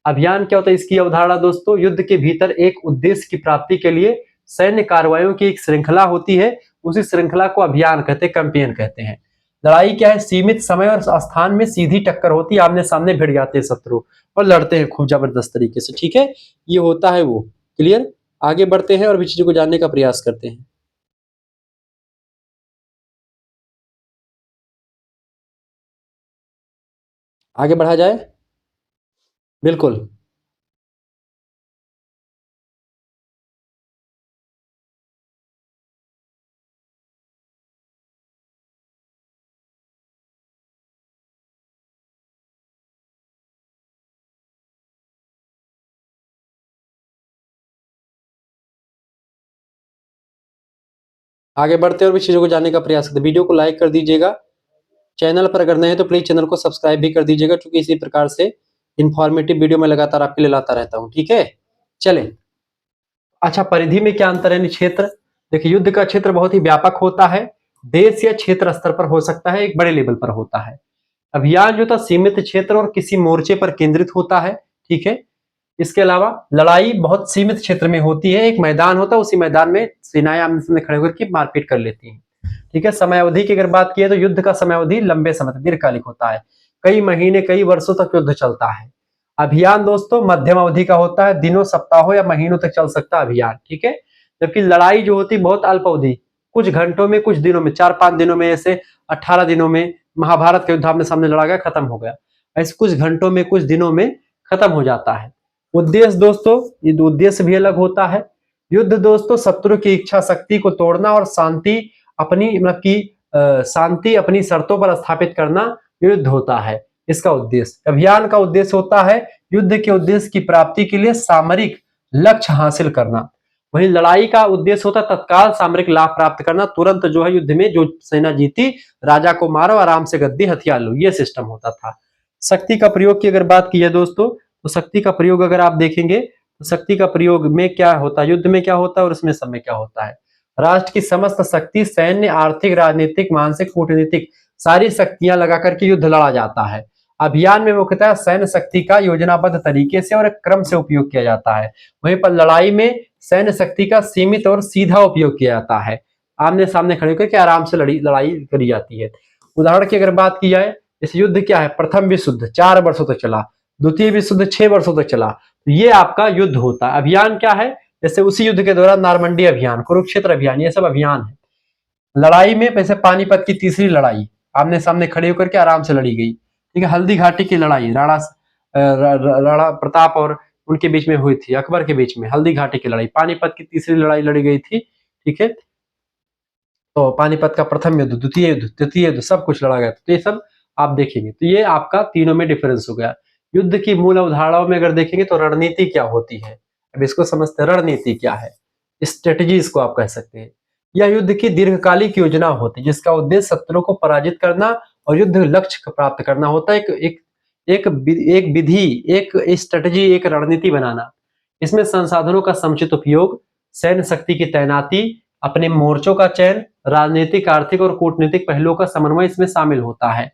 अभियान क्या होता है इसकी अवधारणा दोस्तों? युद्ध के भीतर एक उद्देश्य की प्राप्ति के लिए सैन्य कार्रवाइयों की एक श्रृंखला होती है, उसी श्रृंखला को अभियान कहते हैं, कैंपेन कहते हैं। लड़ाई क्या है? सीमित समय और स्थान में सीधी टक्कर होती है, आमने सामने भिड़ जाते हैं शत्रु और लड़ते हैं खूब जबरदस्त तरीके से। ठीक है, ये होता है वो। क्लियर? आगे बढ़ते हैं और भी चीजों को जानने का प्रयास करते हैं। आगे बढ़ा जाए। बिल्कुल। आगे बढ़ते हैं और भी चीजों को जानने का प्रयास करते हैं। वीडियो को लाइक कर दीजिएगा, चैनल पर अगर नए हैं तो प्लीज चैनल को सब्सक्राइब भी कर दीजिएगा, क्योंकि इसी प्रकार से इंफॉर्मेटिव वीडियो मैं लगातार आपके लिए लाता रहता हूं। ठीक है, चलें। अच्छा, परिधि में क्या अंतर है? क्षेत्र। देखिए, युद्ध का क्षेत्र बहुत ही व्यापक होता है, देश या क्षेत्र स्तर पर हो सकता है, एक बड़े लेवल पर होता है। अभियान जो था सीमित क्षेत्र और किसी मोर्चे पर केंद्रित होता है। ठीक है, इसके अलावा लड़ाई बहुत सीमित क्षेत्र में होती है, एक मैदान होता है, उसी मैदान में सेनाएं आमने सामने खड़े होकर के मारपीट कर लेती हैं। ठीक है, समयावधि की अगर बात की तो युद्ध का समयावधि लंबे समय तक दीर्घकालिक होता है, कई महीने कई वर्षों तक युद्ध चलता है। अभियान दोस्तों मध्यम अवधि का होता है, दिनों सप्ताहों या महीनों तक चल सकता है अभियान। ठीक है, जबकि लड़ाई जो होती है बहुत अल्प अवधि, कुछ घंटों में, कुछ दिनों में, 4-5 दिनों में, ऐसे 18 दिनों में महाभारत का युद्ध आमने सामने लड़ा गया, खत्म हो गया। ऐसे कुछ घंटों में, कुछ दिनों में खत्म हो जाता है। उद्देश्य दोस्तों, ये उद्देश्य भी अलग होता है। युद्ध दोस्तों शत्रु की इच्छा शक्ति को तोड़ना और शांति अपनी मतलब की शांति अपनी शर्तों पर स्थापित करना युद्ध होता है इसका उद्देश्य। अभियान का उद्देश्य होता है युद्ध के उद्देश्य की प्राप्ति के लिए सामरिक लक्ष्य हासिल करना। वहीं लड़ाई का उद्देश्य होता है तत्काल सामरिक लाभ प्राप्त करना, तुरंत जो है युद्ध में जो सेना जीती, राजा को मारो, आराम से गद्दी हथियार लो, ये सिस्टम होता था। शक्ति का प्रयोग की अगर बात की है दोस्तों, तो शक्ति का प्रयोग अगर आप देखेंगे तो शक्ति का प्रयोग में क्या होता है, युद्ध में क्या होता है और उसमें सब में क्या होता है। राष्ट्र की समस्त शक्ति, सैन्य, आर्थिक, राजनीतिक, मानसिक, कूटनीतिक, सारी शक्तियां लगा करके युद्ध लड़ा जाता है। अभियान में मुख्यतः सैन्य शक्ति का योजनाबद्ध तरीके से और एक क्रम से उपयोग किया जाता है। वहीं पर लड़ाई में सैन्य शक्ति का सीमित और सीधा उपयोग किया जाता है, आमने सामने खड़े होकर के आराम से लड़ाई करी जाती है। उदाहरण की अगर बात की जाए, इस युद्ध क्या है, प्रथम विश्व युद्ध 4 वर्षों तक चला, द्वितीय विश्व युद्ध 6 वर्षों तक चला, तो ये आपका युद्ध होता है। अभियान क्या है, जैसे उसी युद्ध के दौरान नारमंडी अभियान, कुरुक्षेत्र अभियान, ये सब अभियान है। लड़ाई में वैसे पानीपत की तीसरी लड़ाई आमने सामने खड़े होकर के आराम से लड़ी गई। ठीक है, हल्दी घाटी की लड़ाई राणा प्रताप और उनके बीच में हुई थी, अकबर के बीच में हल्दी घाटी की लड़ाई। पानीपत की तीसरी लड़ाई लड़ी गई थी। ठीक है, तो पानीपत का प्रथम युद्ध, द्वितीय युद्ध, तृतीय युद्ध, सब कुछ लड़ा गया। तो ये सब आप देखेंगे, तो ये आपका तीनों में डिफरेंस हो गया। युद्ध की मूल अवधारणाओं में अगर देखेंगे तो रणनीति क्या होती है, अब इसको समझते हैं। रणनीति क्या है, स्ट्रेटेजी इसको आप कह सकते हैं। यह युद्ध की दीर्घकालिक योजना होती है जिसका उद्देश्य शत्रु को पराजित करना और युद्ध लक्ष्य प्राप्त करना होता है। एक विधि, एक स्ट्रेटेजी, एक रणनीति बनाना। इसमें संसाधनों का समुचित उपयोग, सैन्य शक्ति की तैनाती, अपने मोर्चों का चयन, राजनीतिक, आर्थिक और कूटनीतिक पहलुओं का समन्वय इसमें शामिल होता है।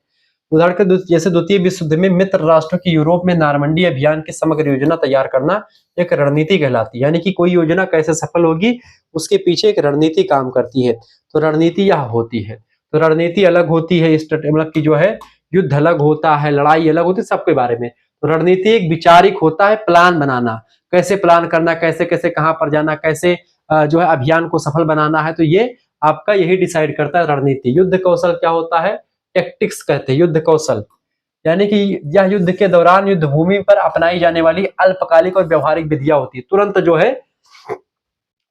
उदाहरण के जैसे द्वितीय विश्व युद्ध में मित्र राष्ट्रों की यूरोप में नारमंडी अभियान की समग्र योजना तैयार करना एक रणनीति कहलाती है, यानी कि कोई योजना कैसे सफल होगी उसके पीछे एक रणनीति काम करती है। तो रणनीति यह होती है। तो रणनीति अलग होती है, मतलब की जो है युद्ध अलग होता है, लड़ाई अलग होती है, सबके बारे में। तो रणनीति एक विचारिक होता है, प्लान बनाना, कैसे प्लान करना, कैसे कैसे कहां पर जाना, कैसे जो है अभियान को सफल बनाना है। तो ये आपका यही डिसाइड करता है रणनीति। युद्ध कौशल क्या होता है, टेक्टिक्स कहते हैं युद्ध कौशल, यानी कि यह युद्ध के दौरान युद्ध भूमि पर अपनाई जाने वाली अल्पकालिक और व्यवहारिक विधियां होती है। तुरंत जो है,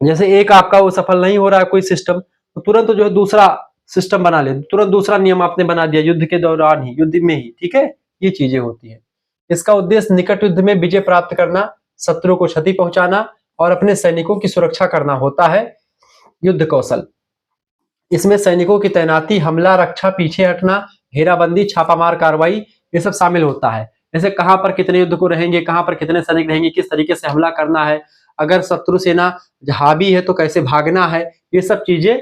जैसे एक आपका वो सफल नहीं हो रहा है कोई सिस्टम, तो तुरंत जो है दूसरा सिस्टम बना ले, तुरंत दूसरा नियम आपने बना दिया युद्ध के दौरान ही, युद्ध में ही। ठीक है, ये चीजें होती है। इसका उद्देश्य निकट युद्ध में विजय प्राप्त करना, शत्रु को क्षति पहुंचाना और अपने सैनिकों की सुरक्षा करना होता है। युद्ध कौशल, इसमें सैनिकों की तैनाती, हमला, रक्षा, पीछे हटना, घेराबंदी, छापामार कार्रवाई, ये सब शामिल होता है। जैसे कहां पर कितने युद्ध को रहेंगे, कहां पर कितने सैनिक रहेंगे, किस तरीके से हमला करना है, अगर शत्रु सेना हावी है तो कैसे भागना है, ये सब चीजें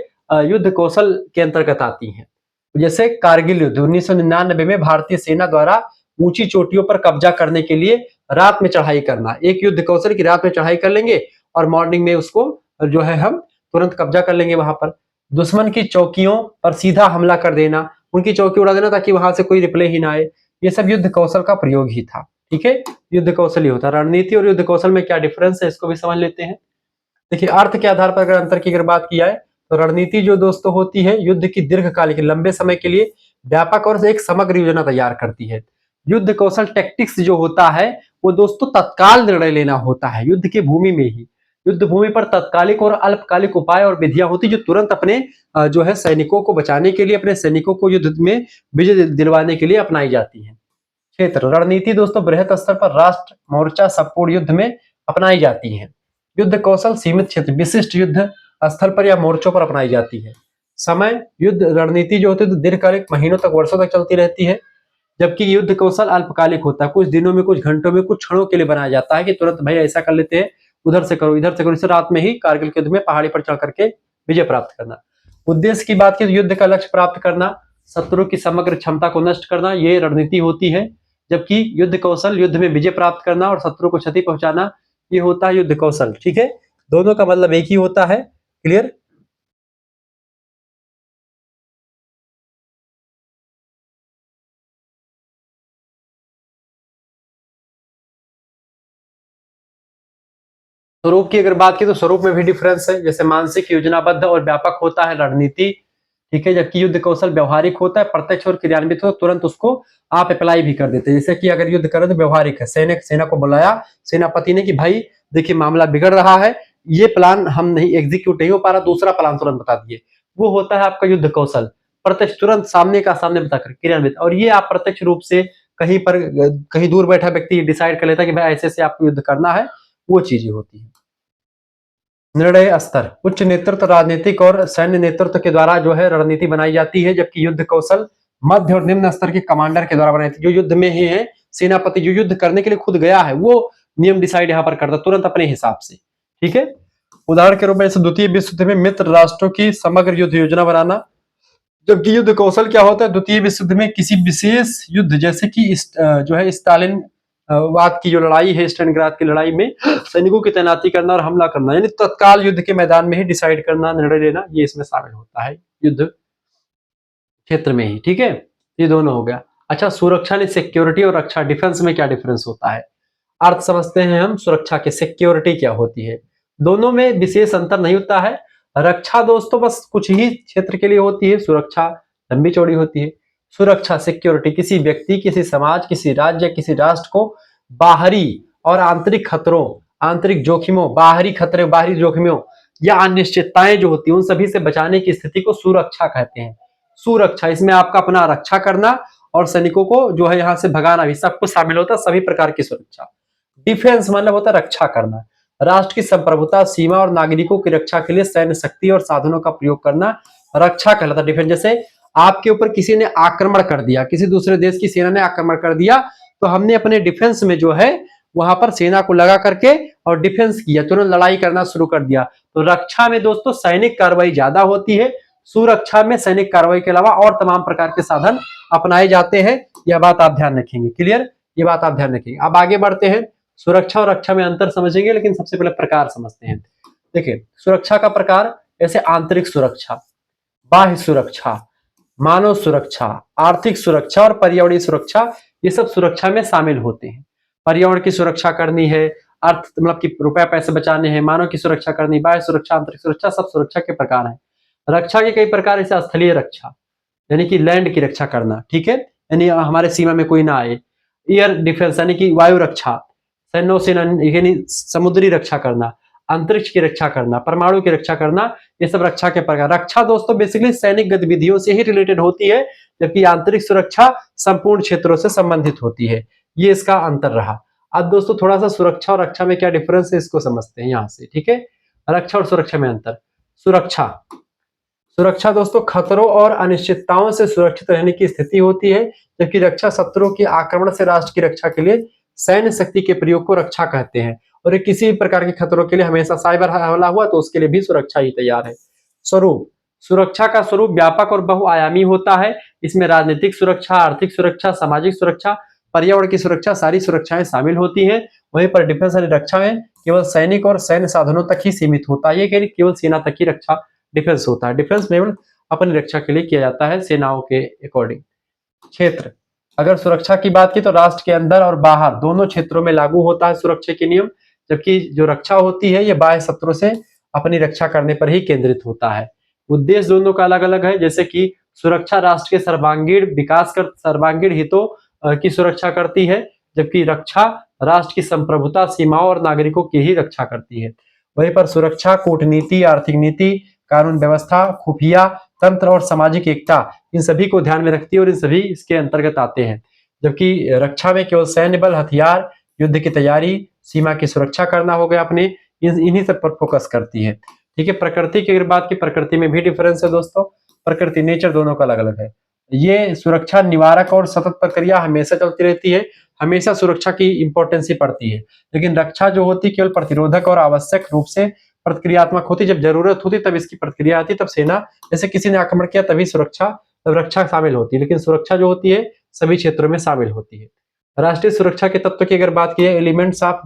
युद्ध कौशल के अंतर्गत आती हैं। जैसे कारगिल युद्ध 1999 में भारतीय सेना द्वारा ऊंची चोटियों पर कब्जा करने के लिए रात में चढ़ाई करना, एक युद्ध कौशल की रात में चढ़ाई कर लेंगे और मॉर्निंग में उसको जो है हम तुरंत कब्जा कर लेंगे वहां पर। दुश्मन की चौकियों पर सीधा हमला कर देना, उनकी चौकी उड़ा देना ताकि वहां से कोई रिप्ले ही ना आए, ये सब युद्ध कौशल का प्रयोग ही था। ठीक है, युद्ध कौशल ही होता है। रणनीति और युद्ध कौशल में क्या डिफरेंस है इसको भी समझ लेते हैं। देखिए, अर्थ के आधार पर अगर अंतर की अगर बात की जाए तो रणनीति जो दोस्तों होती है युद्ध की दीर्घकालिक लंबे समय के लिए व्यापक और एक समग्र योजना तैयार करती है। युद्ध कौशल टैक्टिक्स जो होता है वो दोस्तों तत्काल निर्णय लेना होता है युद्ध की भूमि में ही। युद्ध भूमि पर तत्कालिक और अल्पकालिक उपाय और विधियां होती जो तुरंत अपने जो है सैनिकों को बचाने के लिए, अपने सैनिकों को युद्ध में विजय दिलवाने के लिए अपनाई जाती है। क्षेत्र रणनीति दोस्तों बृहत स्तर पर राष्ट्र, मोर्चा, संपूर्ण युद्ध में अपनाई जाती है। युद्ध कौशल सीमित क्षेत्र, विशिष्ट युद्ध स्थल पर या मोर्चों पर अपनाई जाती है। समय युद्ध रणनीति जो होती है दीर्घकालिक, महीनों तक, वर्षों तक चलती रहती है, जबकि युद्ध कौशल अल्पकालिक होता है, कुछ दिनों में, कुछ घंटों में, कुछ क्षणों के लिए बनाया जाता है कि तुरंत भाई ऐसा कर लेते हैं, उधर से करो, इधर से करो, इसे रात में ही कारगिल के युद्ध में पहाड़ी पर चढ़ करके विजय प्राप्त करना। उद्देश्य की बात की तो युद्ध का लक्ष्य प्राप्त करना, शत्रु की समग्र क्षमता को नष्ट करना, ये रणनीति होती है, जबकि युद्ध कौशल युद्ध में विजय प्राप्त करना और शत्रु को क्षति पहुंचाना, ये होता है युद्ध कौशल। ठीक है, दोनों का मतलब एक ही होता है। क्लियर? स्वरूप की अगर बात की तो स्वरूप में भी डिफरेंस है। जैसे मानसिक, योजनाबद्ध और व्यापक होता है रणनीति, ठीक है, जबकि युद्ध कौशल व्यवहारिक होता है, प्रत्यक्ष और क्रियान्वित हो, तुरंत उसको आप अप्लाई भी कर देते हैं। जैसे कि अगर युद्ध करें तो व्यवहारिक है, सेना को बुलाया सेनापति ने कि भाई देखिए मामला बिगड़ रहा है, ये प्लान हम नहीं एग्जीक्यूट नहीं हो पा रहा, दूसरा प्लान तुरंत बता दिए, वो होता है आपका युद्ध कौशल। प्रत्यक्ष, तुरंत सामने का सामने बताकर क्रियान्वित, और ये आप प्रत्यक्ष रूप से कहीं पर, कहीं दूर बैठा व्यक्ति डिसाइड कर लेता है कि भाई ऐसे से आपको युद्ध करना है, वो चीजें होती है। निर्णय स्तर, उच्च नेतृत्व राजनीतिक और सैन्य नेतृत्व के द्वारा जो है रणनीति बनाई जाती है, जबकि युद्ध कौशल मध्य और निम्न स्तर के कमांडर के द्वारा बनाई जाती है। जो युद्ध में ही है, सेनापति जो युद्ध करने के लिए खुद गया है वो नियम डिसाइड यहाँ पर करता तुरंत अपने हिसाब से। ठीक है, उदाहरण के रूप में द्वितीय विश्व युद्ध में मित्र राष्ट्रों की समग्र युद्ध योजना बनाना, जबकि युद्ध कौशल क्या होता है, द्वितीय विश्व युद्ध में किसी विशेष युद्ध जैसे कि जो है स्टालिन वाद की जो लड़ाई है, स्टैलिनग्राद की लड़ाई में सैनिकों की तैनाती करना और हमला करना, यानी तत्काल युद्ध के मैदान में ही डिसाइड करना, निर्णय लेना, ये इसमें शामिल होता है युद्ध क्षेत्र में ही। ठीक है, ये दोनों हो गया। अच्छा, सुरक्षा ने सिक्योरिटी और रक्षा, डिफेंस में क्या डिफरेंस होता है, अर्थ समझते हैं हम सुरक्षा के। सिक्योरिटी क्या होती है, दोनों में विशेष अंतर नहीं होता है। रक्षा दोस्तों बस कुछ ही क्षेत्र के लिए होती है, सुरक्षा लंबी चौड़ी होती है। सुरक्षा, सिक्योरिटी, किसी व्यक्ति, किसी समाज, किसी राज्य, किसी राष्ट्र को बाहरी और आंतरिक खतरों, आंतरिक जोखिमों, बाहरी खतरे, बाहरी जोखिमों या अनिश्चितताएं जो होती है उन सभी से बचाने की स्थिति को सुरक्षा कहते हैं। सुरक्षा, इसमें आपका अपना रक्षा करना और सैनिकों को जो है यहां से भगाना भी सब कुछ शामिल होता है, सभी प्रकार की सुरक्षा। डिफेंस मतलब होता है रक्षा करना, राष्ट्र की संप्रभुता, सीमा और नागरिकों की रक्षा के लिए सैन्य शक्ति और साधनों का प्रयोग करना रक्षा कहलाता है। डिफेंस, जैसे आपके ऊपर किसी ने आक्रमण कर दिया, किसी दूसरे देश की सेना ने आक्रमण कर दिया, तो हमने अपने डिफेंस में जो है वहां पर सेना को लगा करके और डिफेंस किया, तुरंत लड़ाई करना शुरू कर दिया। तो रक्षा में दोस्तों सैनिक कार्रवाई ज्यादा होती है, सुरक्षा में सैनिक कार्रवाई के अलावा और तमाम प्रकार के साधन अपनाए जाते हैं। यह बात आप ध्यान रखेंगे। क्लियर, ये बात आप ध्यान रखेंगे। अब आगे बढ़ते हैं, सुरक्षा और रक्षा में अंतर समझेंगे, लेकिन सबसे पहले प्रकार समझते हैं। देखिए, सुरक्षा का प्रकार, जैसे आंतरिक सुरक्षा, बाह्य सुरक्षा, मानव सुरक्षा, आर्थिक सुरक्षा और पर्यावरणीय सुरक्षा, ये सब सुरक्षा में शामिल होते हैं। पर्यावरण की सुरक्षा करनी है, अर्थ मतलब कि रुपया पैसे बचाने हैं, मानव की सुरक्षा करनी, बाह्य सुरक्षा, आंतरिक सुरक्षा, सब सुरक्षा के प्रकार हैं। रक्षा के कई प्रकार, जैसे स्थलीय रक्षा यानी कि लैंड की रक्षा करना, ठीक है, यानी हमारे सीमा में कोई ना आए। एयर डिफेंस यानी कि वायु रक्षा, नौसेना यानी समुद्री रक्षा करना, अंतरिक्ष की रक्षा करना, परमाणु की रक्षा करना, ये सब रक्षा के प्रकार। रक्षा दोस्तों बेसिकली सैनिक गतिविधियों से ही रिलेटेड होती है, जबकि आंतरिक सुरक्षा संपूर्ण क्षेत्रों से संबंधित होती है। ये इसका अंतर रहा। अब दोस्तों थोड़ा सा सुरक्षा और रक्षा में क्या डिफरेंस है इसको समझते हैं यहां से। ठीक है, रक्षा और सुरक्षा में अंतर। सुरक्षा। सुरक्षा दोस्तों खतरों और अनिश्चितताओं से सुरक्षित रहने की स्थिति होती है, जबकि रक्षा शत्रुओं के आक्रमण से राष्ट्र की रक्षा के लिए सैन्य शक्ति के प्रयोग को रक्षा कहते हैं। और ये किसी भी प्रकार के खतरों के लिए, हमेशा साइबर हमला हुआ तो उसके लिए भी सुरक्षा ही तैयार है। स्वरूप। सुरक्षा का स्वरूप व्यापक और बहुआयामी होता है। इसमें राजनीतिक सुरक्षा, आर्थिक सुरक्षा, सामाजिक सुरक्षा, पर्यावरण की सुरक्षा, सारी सुरक्षाएं शामिल होती है। वहीं पर डिफेंस यानी रक्षा में केवल सैनिक और सैन्य साधनों तक ही सीमित होता है। ये केवल सेना तक ही रक्षा डिफेंस होता है। डिफेंस में अपनी रक्षा के लिए किया जाता है सेनाओं के अकॉर्डिंग। क्षेत्र। अगर सुरक्षा की बात की तो राष्ट्र के अंदर और बाहर दोनों क्षेत्रों में लागू होता है सुरक्षा के नियम, जबकि जो रक्षा होती है ये बाह्य शत्रु से अपनी रक्षा करने पर ही केंद्रित होता है। उद्देश्य दोनों का अलग अलग है, जैसे कि सुरक्षा राष्ट्र के सर्वांगीण विकास कर सर्वांगीण हितों की सुरक्षा करती है, जबकि रक्षा राष्ट्र की संप्रभुता, सीमाओं और नागरिकों की ही रक्षा करती है। वहीं पर सुरक्षा कूटनीति, आर्थिक नीति, कानून व्यवस्था, खुफिया तंत्र और सामाजिक एकता, इन सभी को ध्यान में रखती है और इन सभी इसके अंतर्गत आते हैं। जबकि रक्षा में केवल सैन्य बल, हथियार, युद्ध की तैयारी, सीमा की सुरक्षा करना हो गया अपने, इन्हीं सब पर फोकस करती है। ठीक है। प्रकृति की अगर बात की, प्रकृति में भी डिफरेंस है दोस्तों। प्रकृति नेचर दोनों का अलग अलग है। ये सुरक्षा निवारक और सतत प्रक्रिया हमेशा चलती रहती है, हमेशा सुरक्षा की इंपॉर्टेंस ही पड़ती है। लेकिन रक्षा जो होती है केवल प्रतिरोधक और आवश्यक रूप से प्रतिक्रियात्मक होती, जब जरूरत होती तब इसकी प्रतिक्रिया आती, तब सेना, जैसे किसी ने आक्रमण किया तभी सुरक्षा, तब रक्षा शामिल होती है। लेकिन सुरक्षा जो होती है सभी क्षेत्रों में शामिल होती है। राष्ट्रीय सुरक्षा के तत्व की अगर बात की जाए, एलिमेंट्स ऑफ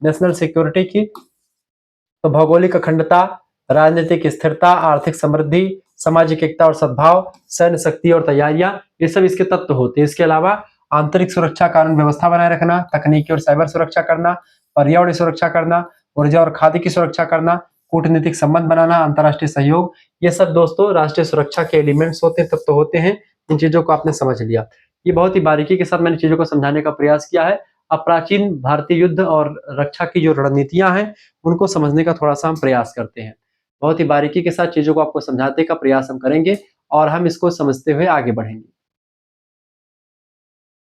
नेशनल सिक्योरिटी की, तो भौगोलिक अखंडता, राजनीतिक स्थिरता, आर्थिक समृद्धि, सामाजिक एकता और सद्भाव, सैन्य शक्ति और तैयारियां, ये सब इसके तत्व होते हैं। इसके अलावा आंतरिक सुरक्षा, कानून व्यवस्था बनाए रखना, तकनीकी और साइबर सुरक्षा करना, पर्यावरण सुरक्षा करना, ऊर्जा और खाद्य की सुरक्षा करना, कूटनीतिक संबंध बनाना, अंतर्राष्ट्रीय सहयोग, ये सब दोस्तों राष्ट्रीय सुरक्षा के एलिमेंट्स होते हैं, तत्व होते हैं। इन चीजों को आपने समझ लिया। ये बहुत ही बारीकी के साथ मैंने चीजों को समझाने का प्रयास किया है। अब प्राचीन भारतीय युद्ध और रक्षा की जो रणनीतियां हैं उनको समझने का थोड़ा सा हम प्रयास करते हैं। बहुत ही बारीकी के साथ चीजों को आपको समझाने का प्रयास हम करेंगे और हम इसको समझते हुए आगे बढ़ेंगे।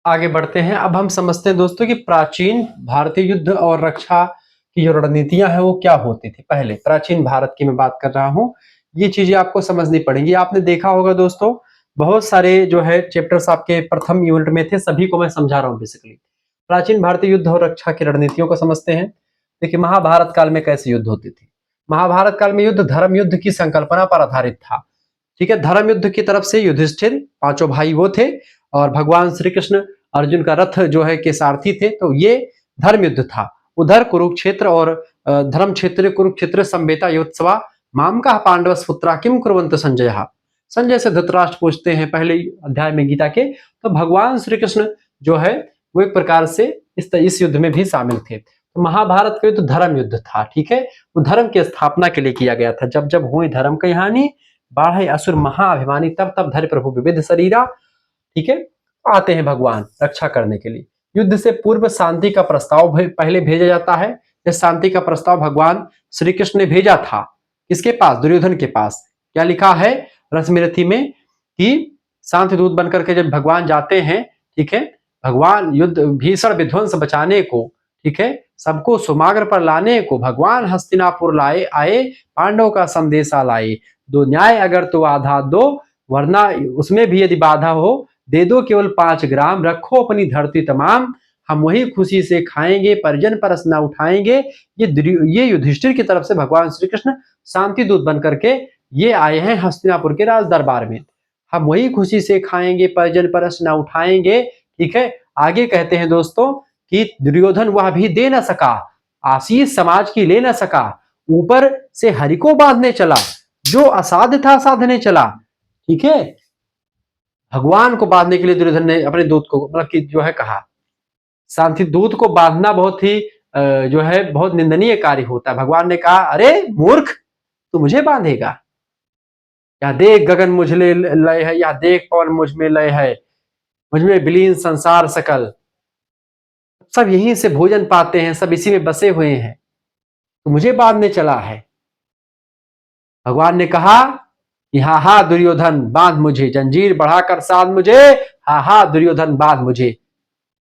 आगे बढ़ते हैं। अब हम समझते हैं दोस्तों कि प्राचीन भारतीय युद्ध और रक्षा की जो रणनीतियां हैं वो क्या होती थी। पहले प्राचीन भारत की मैं बात कर रहा हूं, ये चीजें आपको समझनी पड़ेंगी। आपने देखा होगा दोस्तों, बहुत सारे जो है चैप्टर्स आपके प्रथम यूनिट में थे, सभी को मैं समझा रहा हूँ बेसिकली। प्राचीन भारतीय युद्ध और रक्षा की रणनीतियों को समझते हैं। देखिए महाभारत काल में कैसे युद्ध होती थी। महाभारत काल में युद्ध धर्म युद्ध की संकल्पना पर आधारित था। ठीक है। धर्म युद्ध की तरफ से युधिष्ठिर, पांचों भाई वो थे, और भगवान श्री कृष्ण अर्जुन का रथ जो है के सारथी थे, तो ये धर्म युद्ध था। उधर कुरुक्षेत्र और धर्म क्षेत्र, कुरुक्षेत्र संवेता योत्सवा माम का पांडवस पुत्रा किम कुर्वन्त संजय। संजय से धृतराष्ट्र पूछते हैं पहले अध्याय में गीता के, तो भगवान श्री कृष्ण जो है वो एक प्रकार से इस युद्ध में भी शामिल थे। तो महाभारत का युद्ध धर्म युद्ध था। ठीक है। वो धर्म की स्थापना के लिए किया गया था। जब जब हुई धर्म की हानि, बाढ़े असुर महाअभिमानी, तब तब धरि प्रभु विविध शरीरा। ठीक है। आते हैं भगवान रक्षा करने के लिए। युद्ध से पूर्व शांति का प्रस्ताव पहले भेजा जाता है। इस शांति का प्रस्ताव भगवान श्री कृष्ण ने भेजा था। किसके पास? दुर्योधन के पास। क्या लिखा है रश्मिरथी में कि शांति दूत बनकर के जब भगवान जाते हैं, ठीक है, भगवान युद्ध भीषण विध्वंस बचाने को, ठीक है, सबको सुमाग्र पर लाने को भगवान हस्तिनापुर लाए आए, पांडवों का संदेशा लाए। दो न्याय अगर तो आधा दो, वरना उसमें भी यदि बाधा हो, दे दो केवल 5 ग्राम, रखो अपनी धरती तमाम, हम वही खुशी से खाएंगे, परिजन परस न उठाएंगे। ये युधिष्ठिर की तरफ से भगवान श्री कृष्ण शांति दूत बनकर के ये आए हैं हस्तिनापुर के राज दरबार में। हम वही खुशी से खाएंगे, परिजन परस न उठाएंगे। ठीक है। आगे कहते हैं दोस्तों कि दुर्योधन वह भी दे न सका, आशीष समाज की ले न सका, ऊपर से हरि को बांधने चला, जो असाध्य था साधने चला। ठीक है। भगवान को बांधने के लिए दुर्योधन ने अपने दूत को, मतलब कि जो है कहा, शांति दूत को बांधना बहुत ही जो है बहुत निंदनीय कार्य होता है। भगवान ने कहा, अरे मूर्ख, तू मुझे बांधेगा? या देख गगन मुझ ले लय है, या देख पवन मुझ में लय है, मुझ में विलीन संसार सकल, सब यहीं से भोजन पाते हैं, सब इसी में बसे हुए हैं, तो मुझे बांधने चला है। भगवान ने कहा कि हा हा दुर्योधन बांध मुझे, जंजीर बढ़ाकर साध मुझे, हा हा दुर्योधन बांध मुझे,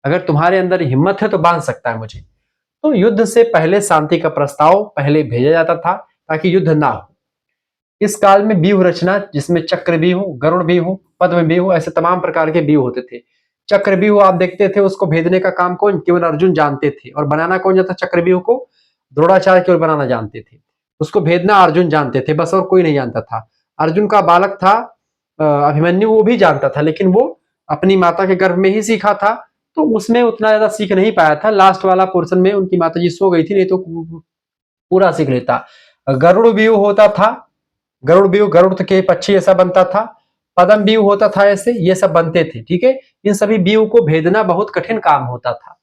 अगर तुम्हारे अंदर हिम्मत है तो बांध सकता है मुझे। तो युद्ध से पहले शांति का प्रस्ताव पहले भेजा जाता था ताकि युद्ध ना हो। इस काल में व्यूह रचना, जिसमें चक्र व्यूह, गरुड़ व्यूह, पद्म व्यूह, ऐसे तमाम प्रकार के व्यूह होते थे। चक्र व्यूह आप देखते थे, उसको भेदने का काम कौन, केवल अर्जुन जानते थे, और बनाना कौन जानता, चक्र व्यूह को द्रोणाचार्य केवल बनाना जानते थे, उसको भेदना अर्जुन जानते थे बस, और कोई नहीं जानता था। अर्जुन का बालक था अभिमन्यु, वो भी जानता था, लेकिन वो अपनी माता के गर्भ में ही सीखा था, तो उसमें उतना ज्यादा सीख नहीं पाया था। लास्ट वाला पोर्शन में उनकी माता जी सो गई थी, नहीं तो पूरा सीख लेता। गरुड़ व्यूह होता था, गरुड़ व्यूह, गरुड़ के पक्षी ऐसा बनता था। पद्म व्यूह होता था, ऐसे ये सब बनते थे। ठीक है, इन सभी व्यूह को भेदना बहुत कठिन काम होता था।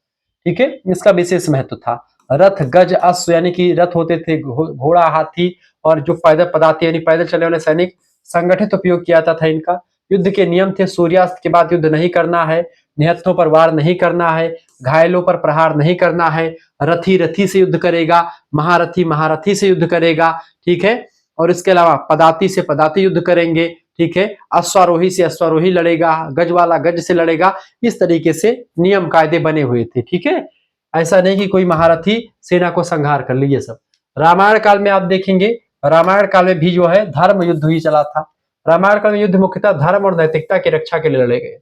ठीक है, इसका विशेष महत्व था। रथ, गज, अश्व, यानी कि रथ होते थे, घोड़ा, हाथी, और जो पैदल पदाति यानी पैदल चलने वाले सैनिक, संगठित उपयोग किया जाता था इनका। युद्ध के नियम थे, सूर्यास्त के बाद युद्ध नहीं करना है, निहत्थों पर वार नहीं करना है, घायलों पर प्रहार नहीं करना है, रथी रथी से युद्ध करेगा, महारथी महारथी से युद्ध करेगा। ठीक है, और इसके अलावा पदाति से पदाति युद्ध करेंगे। ठीक है, अश्वारोही से अश्वारोही लड़ेगा, गज वाला गज से लड़ेगा। इस तरीके से नियम कायदे बने हुए थे। ठीक है, ऐसा नहीं कि कोई महारथी सेना को संहार कर ली। ये सब रामायण काल में आप देखेंगे, रामायण काल में भी जो है धर्म युद्ध ही चला था। रामायण काल में युद्ध मुख्यतः धर्म और नैतिकता की रक्षा के लिए लड़े गए।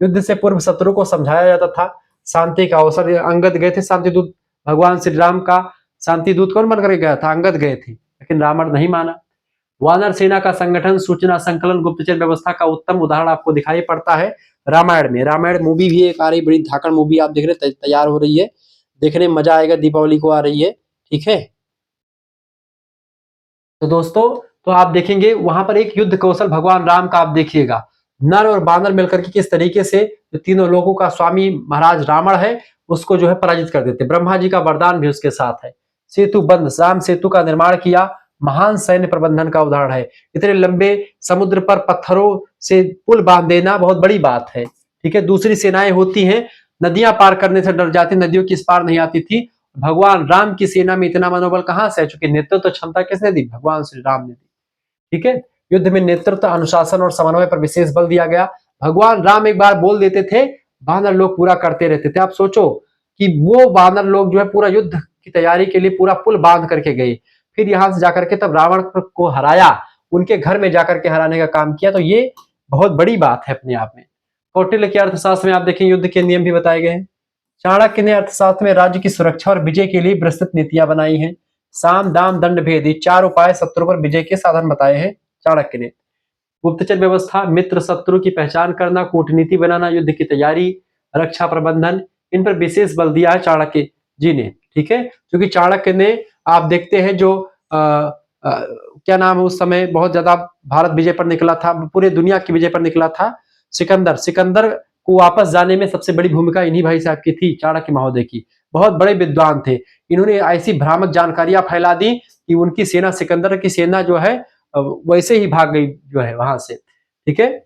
युद्ध से पूर्व शत्रु को समझाया जाता था, शांति का अवसर। अंगद गए थे शांति दूत, भगवान श्री राम का शांति दूत कौन बनकर गया था, अंगद गए थे, लेकिन रावण नहीं माना। वानर सेना का संगठन, सूचना संकलन, गुप्तचर व्यवस्था का उत्तम उदाहरण आपको दिखाई पड़ता है रामायण में। रामायण मूवी भी एक आ रही, बड़ी धाकड़ मूवी आप देख रहे, तैयार हो रही है, देखने में मजा आएगा, दीपावली को आ रही है। ठीक है, तो दोस्तों, तो आप देखेंगे वहां पर एक युद्ध कौशल भगवान राम का आप देखिएगा, नर और बानर मिलकर के किस तरीके से जो तीनों लोगों का स्वामी महाराज रावण है उसको जो है पराजित कर देते। ब्रह्मा जी का वरदान भी उसके साथ है। सेतु बंद, राम सेतु का निर्माण किया, महान सैन्य प्रबंधन का उदाहरण है। इतने लंबे समुद्र पर पत्थरों से पुल बांध देना बहुत बड़ी बात है। ठीक है, दूसरी सेनाएं होती हैं, नदियां पार करने से डर जाती, नदियों की इस पार नहीं आती थी। भगवान राम की सेना में इतना मनोबल कहां से है, चूंकि नेतृत्व क्षमता किसने दी, भगवान श्री राम ने दी। ठीक है, युद्ध में नेतृत्व, अनुशासन और समन्वय पर विशेष बल दिया गया। भगवान राम एक बार बोल देते थे, वानर लोग पूरा करते रहते थे। आप सोचो कि वो वानर लोग जो है पूरा युद्ध की तैयारी के लिए पूरा पुल बांध करके गए, फिर यहां से जाकर के तब रावण को हराया, उनके घर में जाकर के हराने का काम किया। तो ये बहुत बड़ी बात है अपने आप में। कौटिल्य के अर्थशास्त्र में आप देखें युद्ध के नियम भी बताए गए हैं। चाणक्य ने अर्थशास्त्र में राज्य की सुरक्षा और विजय के लिए विस्तृत नीतियां बनाई हैं। साम, दाम, दंड, भेद, ये 4 उपाय शत्रु पर विजय के साधन बताए हैं चाणक्य ने। गुप्तचर व्यवस्था, मित्र शत्रु की पहचान करना, कूटनीति बनाना, युद्ध की तैयारी, रक्षा प्रबंधन, इन पर विशेष बल दिया है चाणक्य जी ने। ठीक है, क्योंकि चाणक्य ने आप देखते हैं जो क्या नाम है, उस समय बहुत ज्यादा भारत विजय पर निकला था, पूरे दुनिया की विजय पर निकला था। सिकंदर को वापस जाने में सबसे बड़ी भूमिका इन्हीं भाई साहब की थी, चाणक्य महोदय की। बहुत बड़े विद्वान थे, इन्होंने ऐसी भ्रामक जानकारियां फैला दी कि उनकी सेना, सिकंदर की सेना जो है वैसे ही भाग गई जो है वहां से। ठीक है,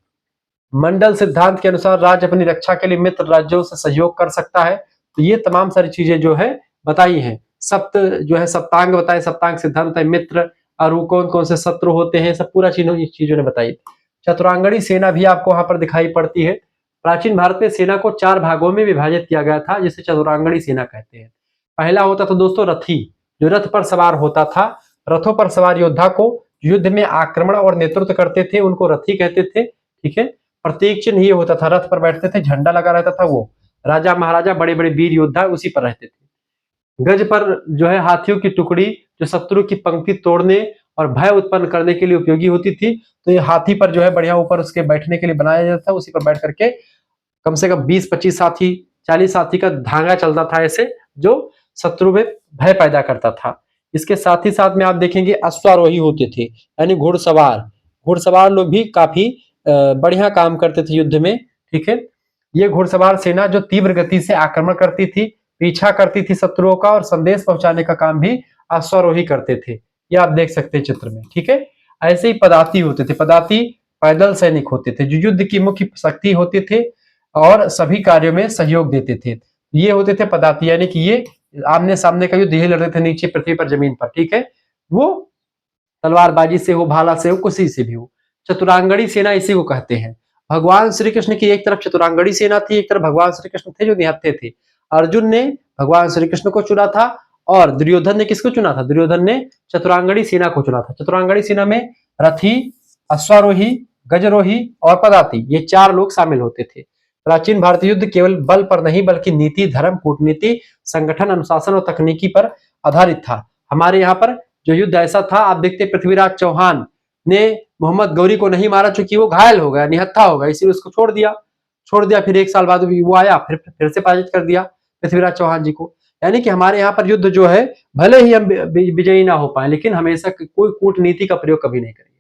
मंडल सिद्धांत के अनुसार राज्य अपनी रक्षा के लिए मित्र राज्यों से सहयोग कर सकता है। तो ये तमाम सारी चीजें जो है बताई हैं। सप्त जो है सप्तांग बताए, सप्तांग सिद्धांत बताए, मित्र और कौन कौन से शत्रु होते हैं, सब पूरा चीजों ने बताई। चतुरांगणी सेना भी आपको वहां पर दिखाई पड़ती है। प्राचीन भारत में सेना को 4 भागों में विभाजित किया गया था, जिसे चतुरांगणी सेना कहते हैं। पहला होता था दोस्तों रथी, जो रथ पर सवार होता था। रथों पर सवार योद्धा को युद्ध में आक्रमण और नेतृत्व करते थे, उनको रथी कहते थे। ठीक है, प्रतीक चिन्ह ये होता था, रथ पर बैठते थे, झंडा लगा रहता था, वो राजा महाराजा बड़े बड़े वीर योद्धा उसी पर रहते थे। गज पर जो है हाथियों की टुकड़ी, जो शत्रु की पंक्ति तोड़ने और भय उत्पन्न करने के लिए उपयोगी होती थी। तो ये हाथी पर जो है बढ़िया ऊपर उसके बैठने के लिए बनाया जाता था, उसी पर बैठ करके कम से कम 20-25 हाथी, 40 हाथी का धागा चलता था ऐसे, जो शत्रु में भय पैदा करता था। इसके साथ ही साथ में आप देखेंगे अश्वारोही होते थे, यानी घुड़सवार। घुड़सवार लोग भी काफी बढ़िया काम करते थे युद्ध में। ठीक है, ये घुड़सवार सेना जो तीव्र गति से आक्रमण करती थी, पीछा करती थी शत्रुओं का, और संदेश पहुंचाने का काम भी अश्वारोही करते थे। ये आप देख सकते हैं चित्र में। ठीक है, ऐसे ही पदाती होते थे। पदाती पैदल सैनिक होते थे, जो युद्ध की मुख्य शक्ति होते थे और सभी कार्यों में सहयोग देते थे। ये होते थे पदाती, यानी कि ये आमने सामने का युद्ध यही लड़ते थे, नीचे पृथ्वी पर, जमीन पर। ठीक है, वो तलवारबाजी से हो, भाला से हो, किसी से भी हो। चतुरांगणी सेना इसी को कहते हैं। भगवान श्री कृष्ण की एक तरफ चतुरांगणी सेना थी, एक तरफ भगवान श्री कृष्ण थे जो निहत्थे थे। अर्जुन ने भगवान श्री कृष्ण को चुना था, और दुर्योधन ने किसको चुना था, दुर्योधन ने चतुरांगणी सेना को चुना था। चतुरांगणी सेना में रथी, अश्वारोही, गजरोही और पदाती, ये 4 लोग शामिल होते थे। प्राचीन भारतीय युद्ध केवल बल पर नहीं बल्कि नीति, धर्म, कूटनीति, संगठन, अनुशासन और तकनीकी पर आधारित था। हमारे यहाँ पर जो युद्ध ऐसा था, आप देखते पृथ्वीराज चौहान ने मोहम्मद गौरी को नहीं मारा चूंकि वो घायल हो गया, निहत्था हो गया, इसीलिए उसको छोड़ दिया। फिर 1 साल बाद वो आया, फिर से पराजित कर दिया पृथ्वीराज चौहान जी को। यानी कि हमारे यहाँ पर युद्ध जो है, भले ही हम विजयी ना हो पाए, लेकिन हमेशा कोई कूटनीति का प्रयोग कभी नहीं करेंगे।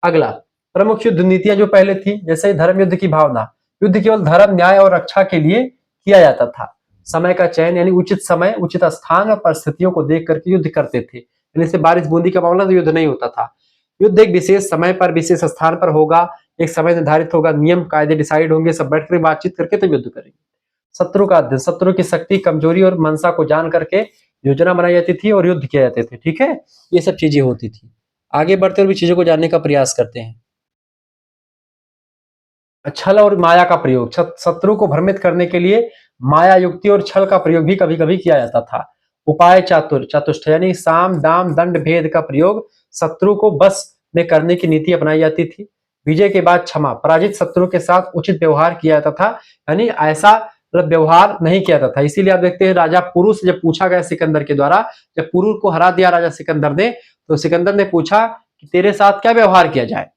अगला, प्रमुख युद्ध नीतियां जो पहले थी, जैसे धर्म युद्ध की भावना। युद्ध केवल धर्म, न्याय और रक्षा के लिए किया जाता था। समय का चयन, यानी उचित समय, उचित स्थान और परिस्थितियों को देख करके युद्ध करते थे। जैसे बारिश बूंदी का मामला, तो युद्ध नहीं होता था। युद्ध एक विशेष समय पर, विशेष स्थान पर होगा, एक समय निर्धारित होगा, नियम कायदे डिसाइड होंगे, सब बैठ कर बातचीत करके तब युद्ध करेंगे। शत्रु का अध्ययन, शत्रु की शक्ति, कमजोरी और मंशा को जान करके योजना बनाई जाती थी और युद्ध किए जाते थे। ठीक है, ये सब चीजें होती थी। आगे बढ़ते हुए चीजों को जानने का प्रयास करते हैं। छल और माया का प्रयोग, शत्रु को भ्रमित करने के लिए माया, युक्ति और छल का प्रयोग भी कभी कभी किया जाता था। उपाय चतुष्ट, यानी साम दाम दंड भेद का प्रयोग शत्रु को बस में करने की नीति अपनाई जाती थी। विजय के बाद क्षमा, पराजित शत्रु के साथ उचित व्यवहार किया जाता था, यानी ऐसा व्यवहार नहीं किया जाता था। इसीलिए आप देखते हैं राजा पुरु से जब पूछा गया सिकंदर के द्वारा, जब पुरु को हरा दिया राजा सिकंदर ने, तो सिकंदर ने पूछा कि तेरे साथ क्या व्यवहार किया जाए।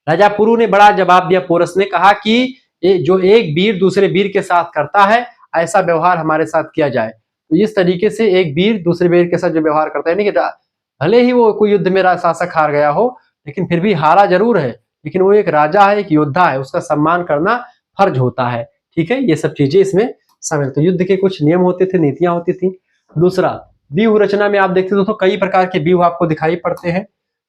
राजा पुरु ने बड़ा जवाब दिया, पोरस ने कहा कि जो एक वीर दूसरे वीर के साथ करता है, ऐसा व्यवहार हमारे साथ किया जाए। तो इस तरीके से एक वीर दूसरे वीर के साथ जो व्यवहार करता है, भले ही वो कोई युद्ध में शासक हार गया हो, लेकिन फिर भी हारा जरूर है, लेकिन वो एक राजा है, एक योद्धा है, उसका सम्मान करना फर्ज होता है। ठीक है, ये सब चीजें इसमें शामिल। तो युद्ध के कुछ नियम होते थे, नीतियां होती थी। दूसरा, व्यूह रचना में आप देखते हो तो कई प्रकार के व्यूह आपको दिखाई पड़ते हैं।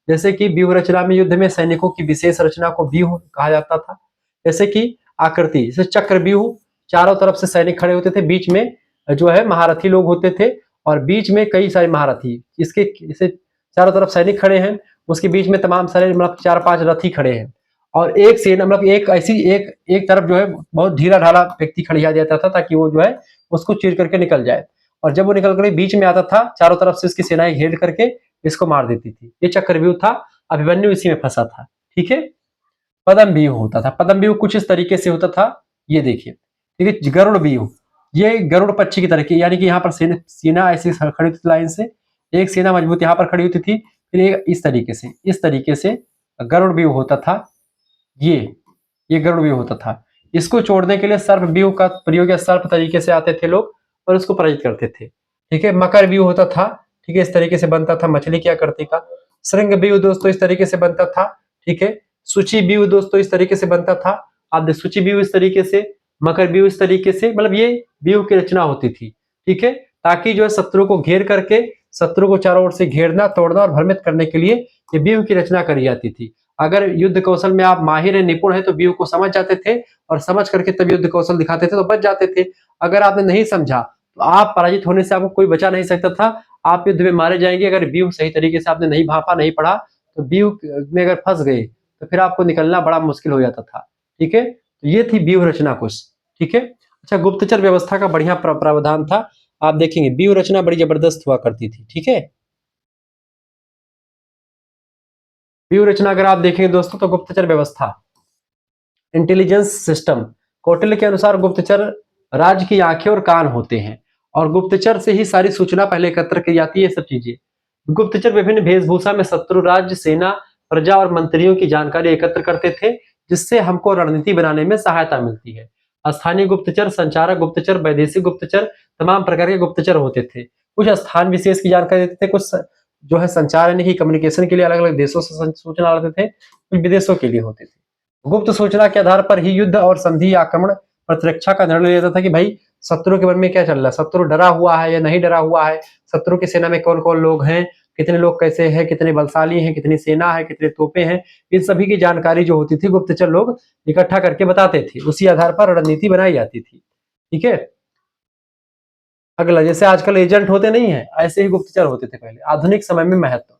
जैसे कि व्यूह रचना में युद्ध में सैनिकों की विशेष रचना को व्यूह कहा जाता था। जैसे कि आकृति, जैसे चक्र व्यूह, चारों तरफ से सैनिक खड़े होते थे, बीच में जो है महारथी लोग होते थे और बीच में कई सारे महारथी, इसके जैसे चारों तरफ सैनिक खड़े हैं, उसके बीच में तमाम सारे मतलब 4-5 रथी खड़े हैं और एक सेना मतलब एक ऐसी एक तरफ जो है बहुत ढीला ढाला व्यक्ति खड़िया जाता था ताकि वो जो है उसको चीर करके निकल जाए, और जब वो निकल कर बीच में आता था, चारों तरफ से इसकी सेनाएं घेर करके इसको मार देती थी। ये चक्रव्यूह था, अभिमन्यु इसी में फंसा था। ठीक है, पदम व्यूह होता था। पदम व्यूह कुछ इस तरीके से होता था, ये देखिए। ठीक है, गरुड़ व्यूह, ये गरुड़ पक्षी की तरह की, यानी कि यहाँ पर सेना ऐसी खड़ी थी लाइन से, एक सेना मजबूत यहाँ पर खड़ी होती थी, फिर इस तरीके से गरुड़ व्यूह होता था। ये गरुड़ व्यूह होता था। इसको छोड़ने के लिए सर्प व्यूह का प्रयोग या सर्प तरीके से आते थे लोग और उसको पराजित करते थे। ठीक है, मकर व्यूह होता था। ठीक है, इस तरीके से बनता था, मछली की आकृति का। श्रृंग व्यूह दोस्तों इस तरीके से बनता था। ठीक है, सूची व्यूह दोस्तों इस तरीके से बनता था। आप सूची व्यूह इस तरीके से, मकर व्यूह इस तरीके से, मतलब ये व्यूह की रचना होती थी। ठीक है, ताकि जो है शत्रु को घेर करके, शत्रु को चारों ओर से घेरना, तोड़ना और भ्रमित करने के लिए ये व्यूह की रचना करी जाती थी। अगर युद्ध कौशल में आप माहिर है, निपुण है, तो व्यूह को समझ जाते थे और समझ करके तब युद्ध कौशल दिखाते थे तो बच जाते थे। अगर आपने नहीं समझा तो आप पराजित होने से आपको कोई बचा नहीं सकता था, आप युद्ध में मारे जाएंगे। अगर व्यूह सही तरीके से आपने नहीं भापा, नहीं पढ़ा, तो व्यूह में अगर फंस गए तो फिर आपको निकलना बड़ा मुश्किल हो जाता था। ठीक है, तो ये थी व्यूह रचना कुछ। ठीक है, अच्छा, गुप्तचर व्यवस्था का बढ़िया प्रावधान था। आप देखेंगे व्यूह रचना बड़ी जबरदस्त हुआ करती थी। ठीक है, व्यूह रचना अगर आप देखेंगे दोस्तों तो गुप्तचर व्यवस्था, इंटेलिजेंस सिस्टम, कौटिल्य के अनुसार गुप्तचर राज्य की आंखें और कान होते हैं और गुप्तचर से ही सारी सूचना पहले एकत्र की जाती है। ये सब चीजें, गुप्तचर विभिन्न वेशभूषा में शत्रु राज्य, सेना, प्रजा और मंत्रियों की जानकारी एकत्र करते थे, जिससे हमको रणनीति बनाने में सहायता मिलती है। स्थानीय गुप्तचर, संचारक गुप्तचर, वैदेशिक गुप्तचर, तमाम प्रकार के गुप्तचर होते थे। कुछ स्थान विशेष की जानकारी देते थे, कुछ जो है संचार यानी कि कम्युनिकेशन के लिए अलग अलग देशों से सूचना लाते थे, कुछ विदेशों के लिए होते थे। गुप्त सूचना के आधार पर ही युद्ध और संधि, आक्रमण, प्रतिरक्षा का निर्णय लिया जाता था कि भाई शत्रु के मन में क्या चल रहा है, शत्रु डरा हुआ है या नहीं डरा हुआ है, शत्रु की सेना में कौन कौन लोग हैं, कितने लोग कैसे हैं, कितने बलशाली हैं, कितनी सेना है, कितने तोपे हैं, इन सभी की जानकारी जो होती थी गुप्तचर लोग इकट्ठा करके बताते थे। उसी आधार पर रणनीति बनाई जाती थी। ठीक है, अगला, जैसे आजकल एजेंट होते नहीं है, ऐसे ही गुप्तचर होते थे पहले। आधुनिक समय में महत्व,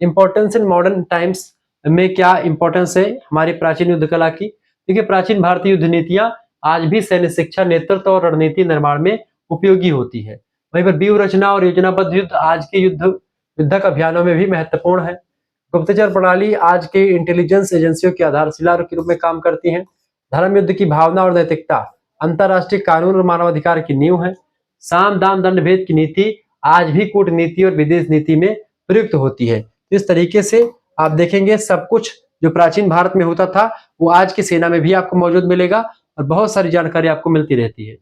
इंपॉर्टेंस इन मॉडर्न टाइम्स में क्या इंपॉर्टेंस है हमारी प्राचीन युद्ध कला की। देखिए, प्राचीन भारतीय युद्ध नीतियां आज भी सैन्य शिक्षा, नेतृत्व और रणनीति निर्माण में उपयोगी होती है। वहीं पर व्यूह रचना और योजनाबद्ध युद्ध आज के युद्धक अभियानों में भी महत्वपूर्ण है। गुप्तचर प्रणाली आज के इंटेलिजेंस एजेंसियों की आधारशिला के रूप में काम करती हैं। धर्म युद्ध की भावना और नैतिकता अंतरराष्ट्रीय कानून और मानवाधिकार की नींव है। साम दाम दंड भेद की नीति आज भी कूटनीति और विदेश नीति में प्रयुक्त होती है। इस तरीके से आप देखेंगे सब कुछ जो प्राचीन भारत में होता था वो आज की सेना में भी आपको मौजूद मिलेगा और बहुत सारी जानकारी आपको मिलती रहती है।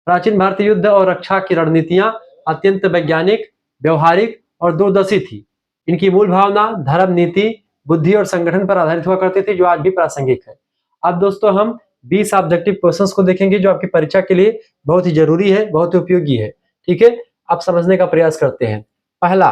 प्राचीन भारतीय युद्ध और रक्षा की रणनीतियां अत्यंत वैज्ञानिक, व्यवहारिक और दूरदर्शी थी। इनकी मूल भावना धर्म, नीति, बुद्धि और संगठन पर आधारित हुआ करती थी, जो आज भी प्रासंगिक है। अब दोस्तों हम 20 ऑब्जेक्टिव क्वेश्चंस को देखेंगे जो आपकी परीक्षा के लिए बहुत ही जरूरी है, बहुत ही उपयोगी है। ठीक है, आप समझने का प्रयास करते हैं। पहला,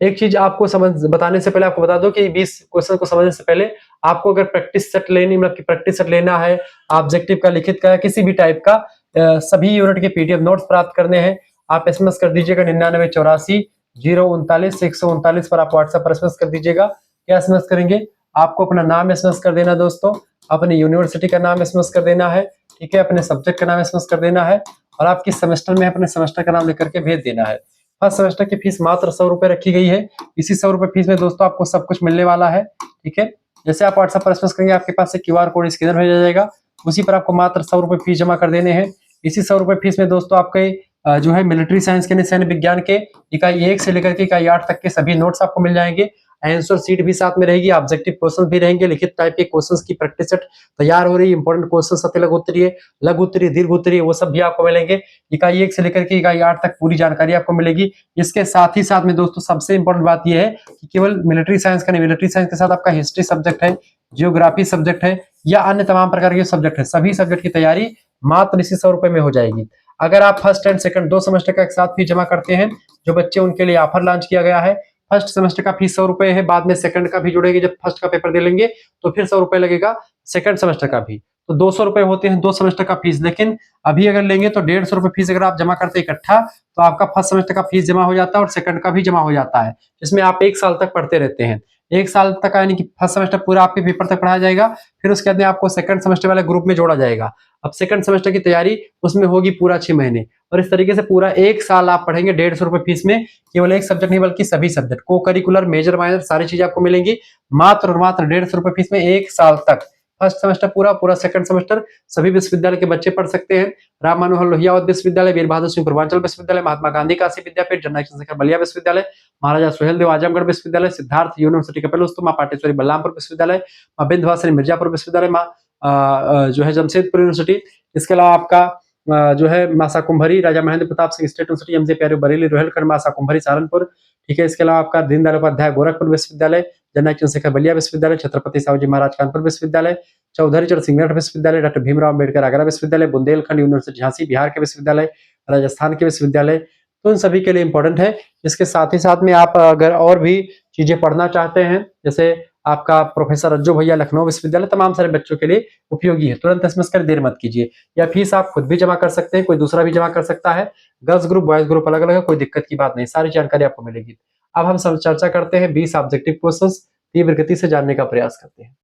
एक चीज आपको समझ बताने से पहले आपको बता दो कि 20 क्वेश्चन को समझने से पहले आपको अगर प्रैक्टिस सेट लेनी, मतलब कि प्रैक्टिस सेट लेना है, ऑब्जेक्टिव का, लिखित का, किसी भी टाइप का, सभी यूनिट के पीडीएफ नोट्स प्राप्त करने हैं, आप एसएमएस कर दीजिएगा 9984 039 139 पर। आप व्हाट्सएप पर एसएमएस कर दीजिएगा। क्या एसएमएस करेंगे? आपको अपना नाम एसएमएस कर देना दोस्तों, अपनी यूनिवर्सिटी का नाम एसएमएस कर देना है, ठीक है, अपने सब्जेक्ट का नाम एसएमएस कर देना है और आप किस सेमेस्टर में अपने सेमेस्टर का नाम लेकर के भेज देना है। फर्स्ट सेमेस्टर की फीस मात्र 100 रुपए रखी गई है। इसी 100 रुपए फीस में दोस्तों आपको सब कुछ मिलने वाला है। ठीक है, जैसे आप व्हाट्सएप पर एसएमएस करेंगे आपके पास से क्यूआर कोड स्कैनर भेजा जाएगा, उसी पर आपको मात्र 100 रुपए फीस जमा कर देने हैं। इसी 100 रुपए फीस में दोस्तों आपके जो है मिलिट्री साइंस के, सैन्य विज्ञान के इकाई 1 से लेकर के इकाई 8 तक के सभी नोट्स आपको मिल जाएंगे। आंसर शीट भी साथ में रहेगी, ऑब्जेक्टिव क्वेश्चन भी रहेंगे, लिखित टाइप के क्वेश्चंस की प्रैक्टिस सेट तैयार हो रही है। इंपॉर्टेंट क्वेश्चन सत्य लघु उत्तरीय, लघु उत्तरीय, दीर्घ उत्तरीय, वो सब भी आपको मिलेंगे। इकाई 1 से लेकर के इकाई 8 तक पूरी जानकारी आपको मिलेगी। इसके साथ ही साथ में दोस्तों सबसे इंपॉर्टेंट बात यह है कि केवल मिलिट्री साइंस का नहीं, मिलिट्री साइंस के साथ आपका हिस्ट्री सब्जेक्ट है, जियोग्राफी सब्जेक्ट है या अन्य तमाम प्रकार के सब्जेक्ट है, सभी सब्जेक्ट की तैयारी मात्र इसी 100 रुपए में हो जाएगी। अगर आप फर्स्ट एंड सेकंड 2 सेमेस्टर का एक साथ फीस जमा करते हैं, जो बच्चे उनके लिए ऑफर लॉन्च किया गया है। फर्स्ट सेमेस्टर का फीस 100 रुपए है, बाद में सेकंड का भी जुड़ेगी, जब फर्स्ट का पेपर दे लेंगे तो फिर 100 रुपए लगेगा सेकंड सेमेस्टर का भी। तो 200 रुपए होते हैं 2 सेमेस्टर का फीस, लेकिन अभी अगर लेंगे तो 150 रुपए फीस अगर आप जमा करते इकट्ठा तो आपका फर्स्ट सेमेस्टर का फीस जमा हो जाता है और सेकंड का भी जमा हो जाता है, जिसमें आप 1 साल तक पढ़ते रहते हैं। 1 साल तक यानी कि फर्स्ट सेमेस्टर पूरा आपके पेपर तक पढ़ाया जाएगा, फिर उसके बाद में आपको सेकंड सेमेस्टर वाले ग्रुप में जोड़ा जाएगा। अब सेकंड सेमेस्टर की तैयारी उसमें होगी पूरा 6 महीने और इस तरीके से पूरा 1 साल आप पढ़ेंगे 150 रुपए फीस में। केवल एक सब्जेक्ट नहीं बल्कि सभी सब्जेक्ट, को करिकुलर, मेजर, माइनर, सारी चीजें आपको मिलेंगी मात्र और मात्र 150 रुपए फीस में 1 साल तक। फर्स्ट सेमेस्टर पूरा सेकंड सेमेस्टर सभी विश्वविद्यालय के बच्चे पढ़ सकते हैं। राम मनोहर लोहिया विश्वविद्यालय, वीर बहादुर सिंह पूर्वांचल विश्वविद्यालय, महात्मा गांधी काशी विद्यापीठ, जननायक चंद्रशेखर बलिया विश्वविद्यालय, महाराजा सुहेलदेव आजमगढ़ विश्वविद्यालय, सिद्धार्थ यूनिवर्सिटी कपिलवस्तु, मां पाटेश्वरी बलरामपुर विश्वविद्यालय, मां विंध्यवासिनी मिर्जापुर विश्वविद्यालय, मां जो है जमशेदपुर यूनिवर्सिटी। इसके अलावा आपका जो है मासा कुंभरी, Raja Mahendra Pratap Singh state university, MJ प्यारे बरेली रोहिलखंड, मासा कुंभरी सहारनपुर। ठीक है, इसके अलावा आपका दीनदयाल उपाध्याय गोरखपुर विश्वविद्यालय, जननायक चंद्रशेखर बलिया विश्वविद्यालय, छत्रपति साहूजी महाराज कानपुर विश्वविद्यालय, चौधरी चरण सिंह विश्वविद्यालय, डॉक्टर भीमराव अम्बेडकर आगरा विश्वविद्यालय, बुंदेलखंड यूनिवर्सिटी झांसी बिहार के विश्वविद्यालय, राजस्थान के विश्वविद्यालय। तो इन सभी के लिए इंपॉर्टेंट है। इसके साथ ही साथ में आप अगर और भी चीजें पढ़ना चाहते हैं, जैसे आपका प्रोफेसर रज्जू भैया लखनऊ विश्वविद्यालय, तमाम सारे बच्चों के लिए उपयोगी है। तुरंत एसएमएस कर, देर मत कीजिए। या फीस आप खुद भी जमा कर सकते हैं, कोई दूसरा भी जमा कर सकता है। गर्ल्स ग्रुप, बॉयज ग्रुप अलग अलग है, कोई दिक्कत की बात नहीं, सारी जानकारी आपको मिलेगी। अब हम सब चर्चा करते हैं 20 ऑब्जेक्टिव क्वेश्चंस, तीव्र गति से जानने का प्रयास करते हैं।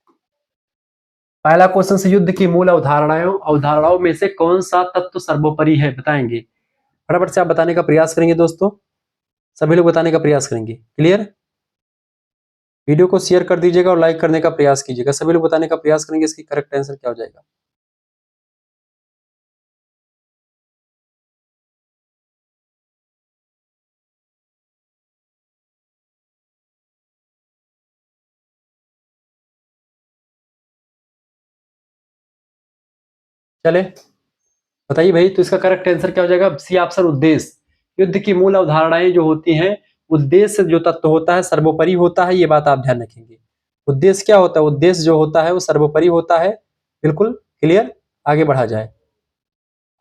पहला क्वेश्चन से युद्ध की मूल अवधारणाओं में से कौन सा तत्व सर्वोपरि है, बताएंगे। फटाफट से आप बताने का प्रयास करेंगे दोस्तों, सभी लोग बताने का प्रयास करेंगे। क्लियर? वीडियो को शेयर कर दीजिएगा और लाइक करने का प्रयास कीजिएगा। सभी लोग बताने का प्रयास करेंगे इसकी करेक्ट आंसर क्या हो जाएगा। चले बताइए भाई, तो इसका करेक्ट आंसर क्या हो जाएगा? सी ऑप्शन, उद्देश्य। युद्ध की मूल अवधारणाएं जो होती हैं, उद्देश्य जो तत्व होता है सर्वोपरि होता है, ये बात आप ध्यान रखेंगे। उद्देश्य क्या होता है? उद्देश्य जो होता है वो सर्वोपरि होता है। बिल्कुल क्लियर? आगे बढ़ा जाए,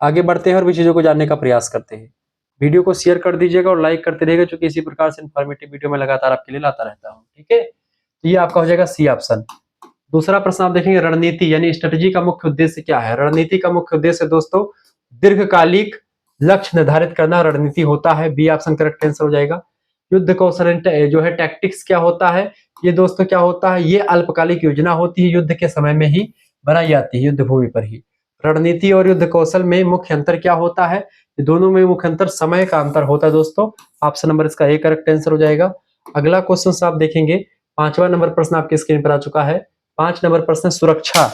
आगे बढ़ते हैं और भी चीजों को जानने का प्रयास करते हैं। वीडियो को शेयर कर दीजिएगा और लाइक करते रहिएगा, क्योंकि इसी प्रकार से इन्फॉर्मेटिव वीडियो में लगातार आपके लिए लाता रहता हूँ। ठीक है, तो ये आपका हो जाएगा सी ऑप्शन। दूसरा प्रश्न आप देखेंगे, रणनीति यानी स्ट्रेटजी का मुख्य उद्देश्य क्या है। रणनीति का मुख्य उद्देश्य दोस्तों दीर्घकालिक लक्ष्य निर्धारित करना रणनीति होता है। बी ऑप्शन करेक्ट आंसर हो जाएगा। युद्ध कौशल जो है टैक्टिक्स क्या होता है, ये दोस्तों क्या होता है, ये अल्पकालिक योजना होती है, युद्ध के समय में ही बनाई जाती है, युद्ध भूमि पर ही। रणनीति और युद्ध कौशल में मुख्य अंतर क्या होता है, ये दोनों में मुख्य अंतर समय का अंतर होता है दोस्तों। ऑप्शन नंबर इसका ए करेक्ट आंसर हो जाएगा। अगला क्वेश्चन आप देखेंगे, 5वां नंबर प्रश्न आपकी स्क्रीन पर आ चुका है। 5 नंबर प्रश्न सुरक्षा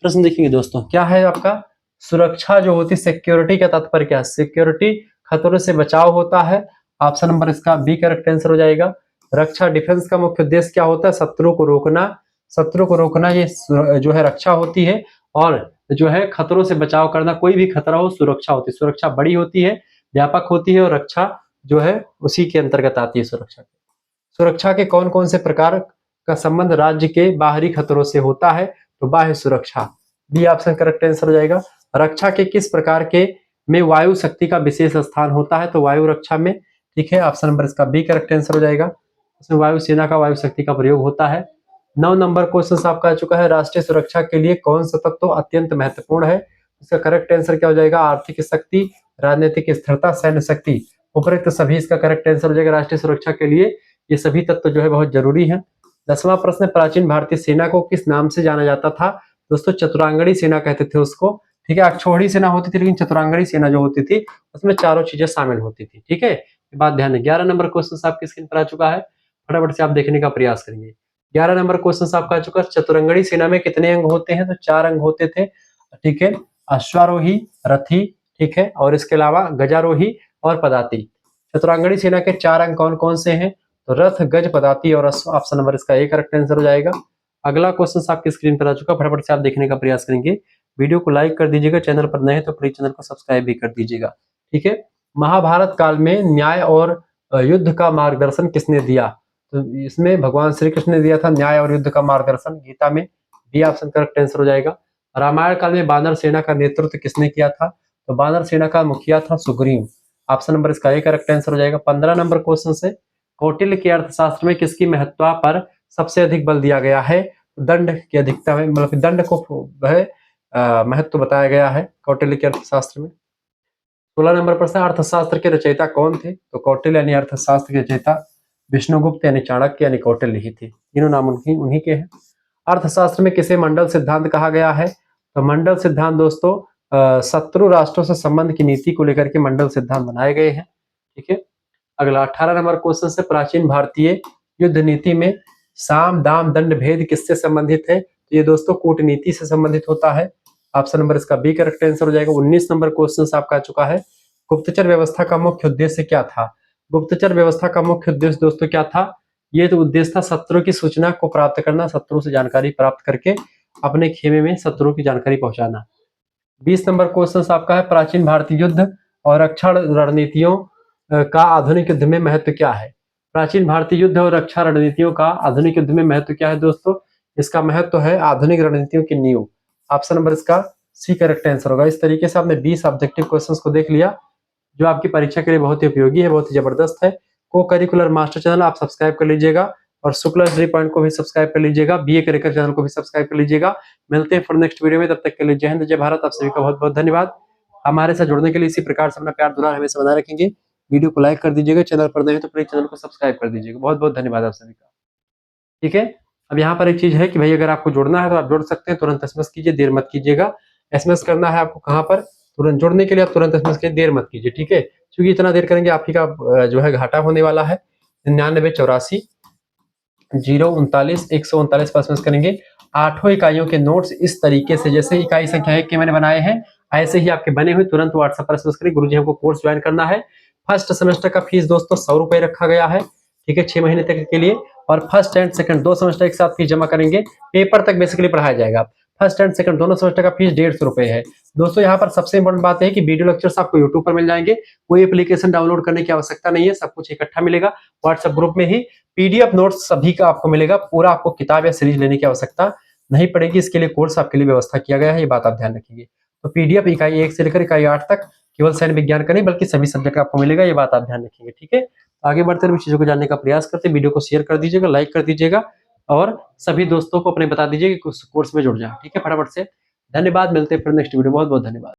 प्रश्न देखेंगे दोस्तों। क्या है आपका सुरक्षा जो होती है, सिक्योरिटी का तात्पर्य क्या है? सिक्योरिटी खतरों से बचाव होता है। ऑप्शन नंबर इसका बी करेक्ट आंसर हो जाएगा। रक्षा डिफेंस का मुख्य उद्देश्य क्या होता है? शत्रु को रोकना। शत्रु को रोकना ये जो है रक्षा होती है, और जो है खतरों से बचाव करना, कोई भी खतरा हो सुरक्षा होती है। सुरक्षा बड़ी होती है, व्यापक होती है, और रक्षा जो है उसी के अंतर्गत आती है सुरक्षा। सुरक्षा के कौन कौन से प्रकार का संबंध राज्य के बाहरी खतरों से होता है? तो बाह्य सुरक्षा, बी ऑप्शन करेक्ट आंसर हो जाएगा। रक्षा के किस प्रकार के में वायु शक्ति का विशेष स्थान होता है? तो वायु रक्षा में, ठीक है, ऑप्शन नंबर इसका बी करेक्ट आंसर हो जाएगा। इसमें वायुसेना का वायु शक्ति का प्रयोग होता है। 9 नंबर क्वेश्चन आपका आ चुका है। राष्ट्रीय सुरक्षा के लिए कौन सा तत्व अत्यंत महत्वपूर्ण है? इसका करेक्ट आंसर क्या हो जाएगा? आर्थिक शक्ति, राजनीतिक स्थिरता, सैन्य शक्ति। उपरोक्त सभी इसका करेक्ट आंसर हो जाएगा। राष्ट्रीय सुरक्षा के लिए ये सभी तत्व जो है बहुत जरूरी है। 10वां प्रश्न, प्राचीन भारतीय सेना को किस नाम से जाना जाता था? दोस्तों चतुरांगणी सेना कहते थे उसको, ठीक है। अक्षौहिणी सेना होती थी, लेकिन चतुरांगणी सेना जो होती थी उसमें चारों चीजें शामिल होती थी, ठीक है। ये बात ध्यान दें। 11 नंबर क्वेश्चन आपकी स्क्रीन पर आ चुका है, फटाफट से आप देखने का प्रयास करेंगे। 11 नंबर क्वेश्चन आपका आ चुका है। चतुरंगणी सेना में कितने अंग होते हैं? तो 4 अंग होते थे, ठीक है। अश्वारोही, रथी, ठीक है, और इसके अलावा गजारोही और पदाती। चतुरांगणी सेना के 4 अंग कौन कौन से हैं? तो रथ, गज, पदाती और अश्व। ऑप्शन नंबर इसका ए करेक्ट आंसर हो जाएगा। अगला क्वेश्चन आपकी स्क्रीन पर आ चुका, फटाफट से आप देखने का प्रयास करेंगे। वीडियो को लाइक कर दीजिएगा, चैनल पर नए हैं तो प्लीज चैनल को सब्सक्राइब भी कर दीजिएगा, ठीक है। महाभारत काल में न्याय और युद्ध का मार्गदर्शन किसने दिया? तो इसमें भगवान श्री कृष्ण ने दिया था न्याय और युद्ध का मार्गदर्शन, गीता में, बी ऑप्शन करेक्ट आंसर हो जाएगा। रामायण काल में बानर सेना का नेतृत्व किसने किया था? तो बानर सेना का मुखिया था सुग्रीव। ऑप्शन नंबर इसका ए करेक्ट आंसर हो जाएगा। 15 नंबर क्वेश्चन से, कौटिल्य के अर्थशास्त्र में किसकी महत्ता पर सबसे अधिक बल दिया गया है? दंड की अधिकता में, मतलब दंड को वह महत्व बताया गया है कौटिल्य के अर्थशास्त्र में। 16 नंबर प्रश्न, अर्थशास्त्र के रचयिता कौन थे? तो कौटिल्य यानी अर्थशास्त्र के रचयिता विष्णुगुप्त यानी चाणक्य यानी कौटिल्य ही थे। तीनों नाम उन्हीं के हैं। अर्थशास्त्र में किसे मंडल सिद्धांत कहा गया है? तो मंडल सिद्धांत दोस्तों शत्रु राष्ट्रों से संबंध की नीति को लेकर के मंडल सिद्धांत बनाए गए हैं, ठीक है। अगला 18 नंबर क्वेश्चन से, प्राचीन भारतीय युद्ध नीति में साम, दाम, दंड, भेद किससे संबंधित है? तो ये दोस्तों कूटनीति से संबंधित होता है। ऑप्शन नंबर इसका बी करेक्ट आंसर हो जाएगा। 19 नंबर क्वेश्चन आपका आ चुका है। गुप्तचर व्यवस्था का मुख्य उद्देश्य क्या था? गुप्तचर व्यवस्था का मुख्य उद्देश्य दोस्तों क्या था? ये तो उद्देश्य था शत्रु की सूचना को प्राप्त करना, शत्रु से जानकारी प्राप्त करके अपने खेमे में शत्रु की जानकारी पहुंचाना। 20 नंबर क्वेश्चन आपका है, प्राचीन भारतीय युद्ध और रक्षा रणनीतियों का आधुनिक युद्ध में महत्व क्या है? प्राचीन भारतीय युद्ध और रक्षा रणनीतियों का आधुनिक युद्ध में महत्व क्या है दोस्तों? इसका महत्व है आधुनिक रणनीतियों की नींव। ऑप्शन नंबर इसका सी करेक्ट आंसर होगा। इस तरीके से आपने 20 ऑब्जेक्टिव क्वेश्चंस को देख लिया, जो आपकी परीक्षा के लिए बहुत ही उपयोगी है, बहुत ही जबरदस्त है। को करिकुलर मास्टर चैनल आप सब्सक्राइब कर लीजिएगा, और शुक्ला स्टडी पॉइंट को भी सब्सक्राइब कर लीजिएगा, बीए करिकुलर चैनल को भी सब्सक्राइब कर लीजिएगा। मिलते हैं फिर नेक्स्ट वीडियो में, तब तक के लिए जय हिंद, जय भारत। आप सभी का बहुत बहुत धन्यवाद। हमारे साथ जुड़ने के लिए इसी प्रकार से अपना प्यार दुलार हमेशा बनाए रखेंगे। वीडियो को लाइक कर दीजिएगा, चैनल पर नए हैं तो प्लीज चैनल को सब्सक्राइब कर दीजिएगा। बहुत बहुत धन्यवाद आप सभी का, ठीक है। अब यहाँ पर एक चीज है कि भाई अगर आपको जुड़ना है तो आप जुड़ सकते हैं, तुरंत एसएमएस कीजिए, देर मत कीजिएगा। एसएमएस करना है आपको कहाँ पर? तुरंत जुड़ने के लिए आप तुरंत एसएमएस कीजिए, देर मत कीजिए, ठीक है। क्योंकि इतना देर करेंगे आप ही का जो है घाटा होने वाला है। 9984 039 139 पर एसएमएस करेंगे। 8 इकाइयों के नोट्स इस तरीके से, जैसे इकाई संख्या 1 के मैंने बनाए हैं, ऐसे ही आपके बने हुए तुरंत व्हाट्सएप पर एसएमएस करें। गुरुजी हमको कोर्स ज्वाइन करना है। फर्स्ट सेमेस्टर का फीस दोस्तों 100 रुपए रखा गया है, ठीक है, 6 महीने तक के लिए। और फर्स्ट एंड सेकंड 2 सेमेस्टर एक साथ फीस जमा करेंगे, पेपर तक बेसिकली पढ़ाया जाएगा। फर्स्ट एंड सेकंड दोनों सेमेस्टर का फीस 150 रुपए है दोस्तों। यहाँ पर सबसे इंपॉर्टेंट बात है कि वीडियो लेक्चर्स आपको यूट्यूब पर मिल जाएंगे, कोई एप्लीकेशन डाउनलोड करने की आवश्यकता नहीं है, सब कुछ इकट्ठा मिलेगा व्हाट्सएप ग्रुप में ही। पीडीएफ नोट्स सभी का आपको मिलेगा, पूरा आपको किताब या सीरीज लेने की आवश्यकता नहीं पड़ेगी। इसके लिए कोर्स आपके लिए व्यवस्था किया गया है, ये बात आप ध्यान रखिए। तो पीडीएफ इकाई 1 से लेकर इकाई 8 तक केवल सैन्य विज्ञान का नहीं बल्कि सभी सब्जेक्ट आपको मिलेगा, ये बात आप ध्यान रखेंगे, ठीक है। आगे बढ़ते हुए चीजों को जानने का प्रयास करते, वीडियो को शेयर कर दीजिएगा, लाइक कर दीजिएगा, और सभी दोस्तों को अपने बता दीजिए कि कोर्स में जुड़ जाए, ठीक है, फटाफट से। धन्यवाद, मिलते हैं फिर नेक्स्ट वीडियो। बहुत बहुत धन्यवाद।